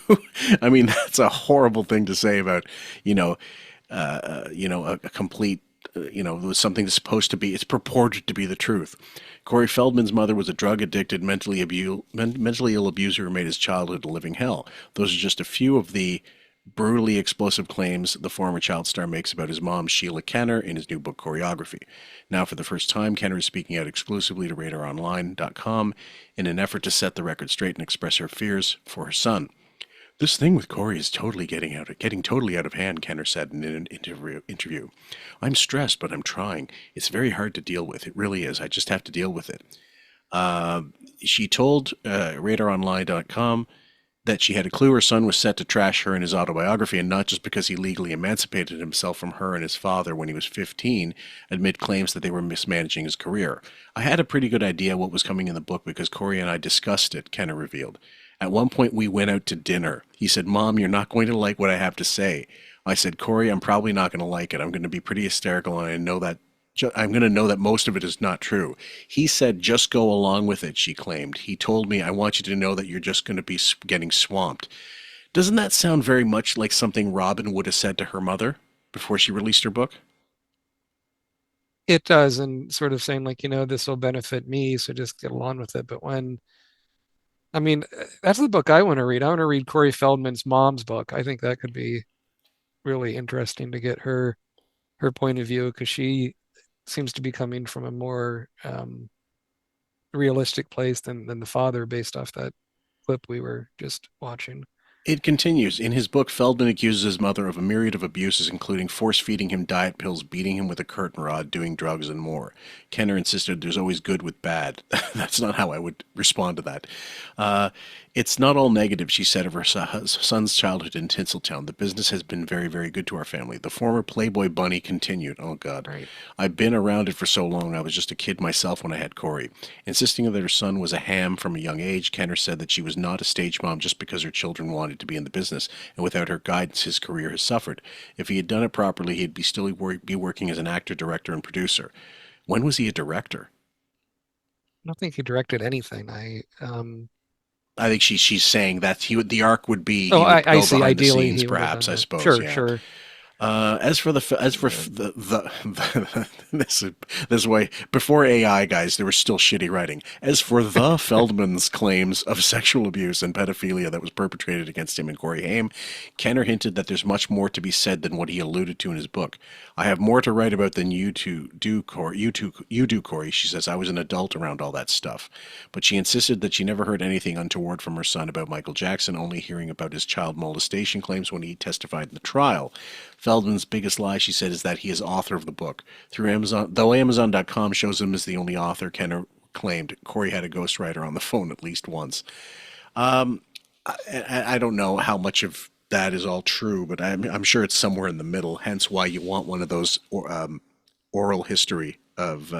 I mean, that's a horrible thing to say about, a complete, something that's supposed to be, it's purported to be the truth. Corey Feldman's mother was a drug-addicted, mentally ill abuser who made his childhood a living hell. Those are just a few of the brutally explosive claims the former child star makes about his mom, Sheila Kenner, in his new book, Choreography. Now, for the first time, Kenner is speaking out exclusively to RadarOnline.com in an effort to set the record straight and express her fears for her son. This thing with Corey is totally getting totally out of hand, Kenner said in an interview. I'm stressed, but I'm trying. It's very hard to deal with. It really is. I just have to deal with it. She told RadarOnline.com that she had a clue her son was set to trash her in his autobiography, and not just because he legally emancipated himself from her and his father when he was 15, amid claims that they were mismanaging his career. I had a pretty good idea what was coming in the book because Corey and I discussed it, Kenner revealed. At one point, we went out to dinner. He said, "Mom, you're not going to like what I have to say." I said, "Corey, I'm probably not going to like it. I'm going to be pretty hysterical, and I'm going to know that most of it is not true." He said, "Just go along with it," she claimed. He told me, "I want you to know that you're just going to be getting swamped." Doesn't that sound very much like something Robin would have said to her mother before she released her book? It does, and sort of saying like, this will benefit me, so just get along with it. But that's the book I want to read. I want to read Corey Feldman's mom's book. I think that could be really interesting to get her point of view, because she seems to be coming from a more realistic place than the father, based off that clip we were just watching. It continues. In his book, Feldman accuses his mother of a myriad of abuses, including force-feeding him diet pills, beating him with a curtain rod, doing drugs, and more. Kenner insisted there's always good with bad. That's not how I would respond to that. It's not all negative, she said of her son's childhood in Tinseltown. The business has been very, very good to our family. The former Playboy bunny continued. Oh, God. Right. I've been around it for so long, I was just a kid myself when I had Corey. Insisting that her son was a ham from a young age, Kenner said that she was not a stage mom just because her children wanted to be in the business, and without her guidance, his career has suffered. If he had done it properly, he'd still be working as an actor, director, and producer. When was he a director? I don't think he directed anything. I think she's saying that the arc would be. Oh, he would I go see. behind the Ideally, scenes, he would have perhaps. done I that. suppose. Sure, yeah. sure. As for this way, before AI, guys, there was still shitty writing. As for the Feldman's claims of sexual abuse and pedophilia that was perpetrated against him and Corey Haim, Kenner hinted that there's much more to be said than what he alluded to in his book. "I have more to write about than you two do, Corey. You do, Corey." She says, "I was an adult around all that stuff." But she insisted that she never heard anything untoward from her son about Michael Jackson, only hearing about his child molestation claims when he testified in the trial. Feldman's biggest lie, she said, is that he is author of the book. Through Amazon, though Amazon.com shows him as the only author, Kenner claimed Corey had a ghostwriter on the phone at least once. I don't know how much of that is all true, but I'm sure it's somewhere in the middle, hence why you want one of those oral history of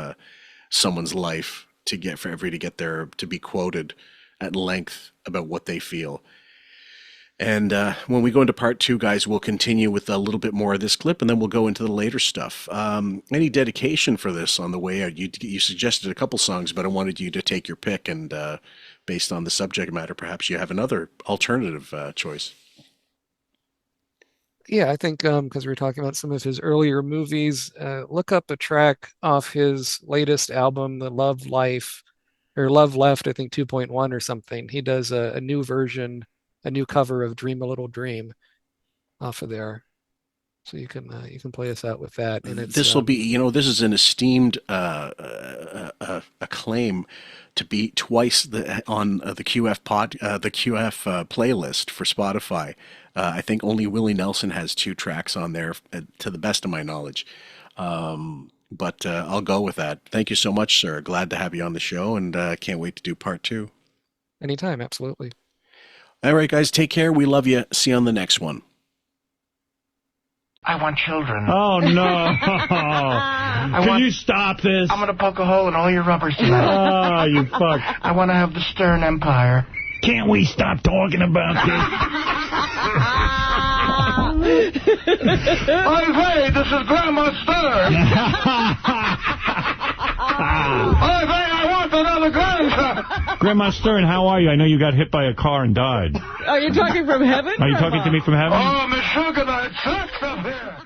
someone's life to get to be quoted at length about what they feel. And when we go into part 2, guys, we'll continue with a little bit more of this clip, and then we'll go into the later stuff. Any dedication for this on the way out? You suggested a couple songs, but I wanted you to take your pick, and based on the subject matter, perhaps you have another alternative choice. Yeah, I think because we were talking about some of his earlier movies, look up a track off his latest album, The Love Life, or Love Left, I think 2.1 or something. He does a new version, a new cover of Dream a Little Dream off of there. So you can play us out with that. And This will be, this is an esteemed acclaim to be twice on the QF playlist for Spotify. I think only Willie Nelson has 2 tracks on there, to the best of my knowledge. But I'll go with that. Thank you so much, sir. Glad to have you on the show, and can't wait to do part 2. Anytime, absolutely. All right, guys, take care. We love you. See you on the next one. I want children. Oh, no. Can you stop this? I'm going to poke a hole in all your rubbers tonight. Oh, you fuck. I want to have the Stern Empire. Can't we stop talking about this? Hey, this is Grandma Stern. Hey, I want another grandson. Grandma Stern, how are you? I know you got hit by a car and died. Are you talking from heaven? Are you talking to me from heaven? Oh, Miss Sugar, it sucks up here.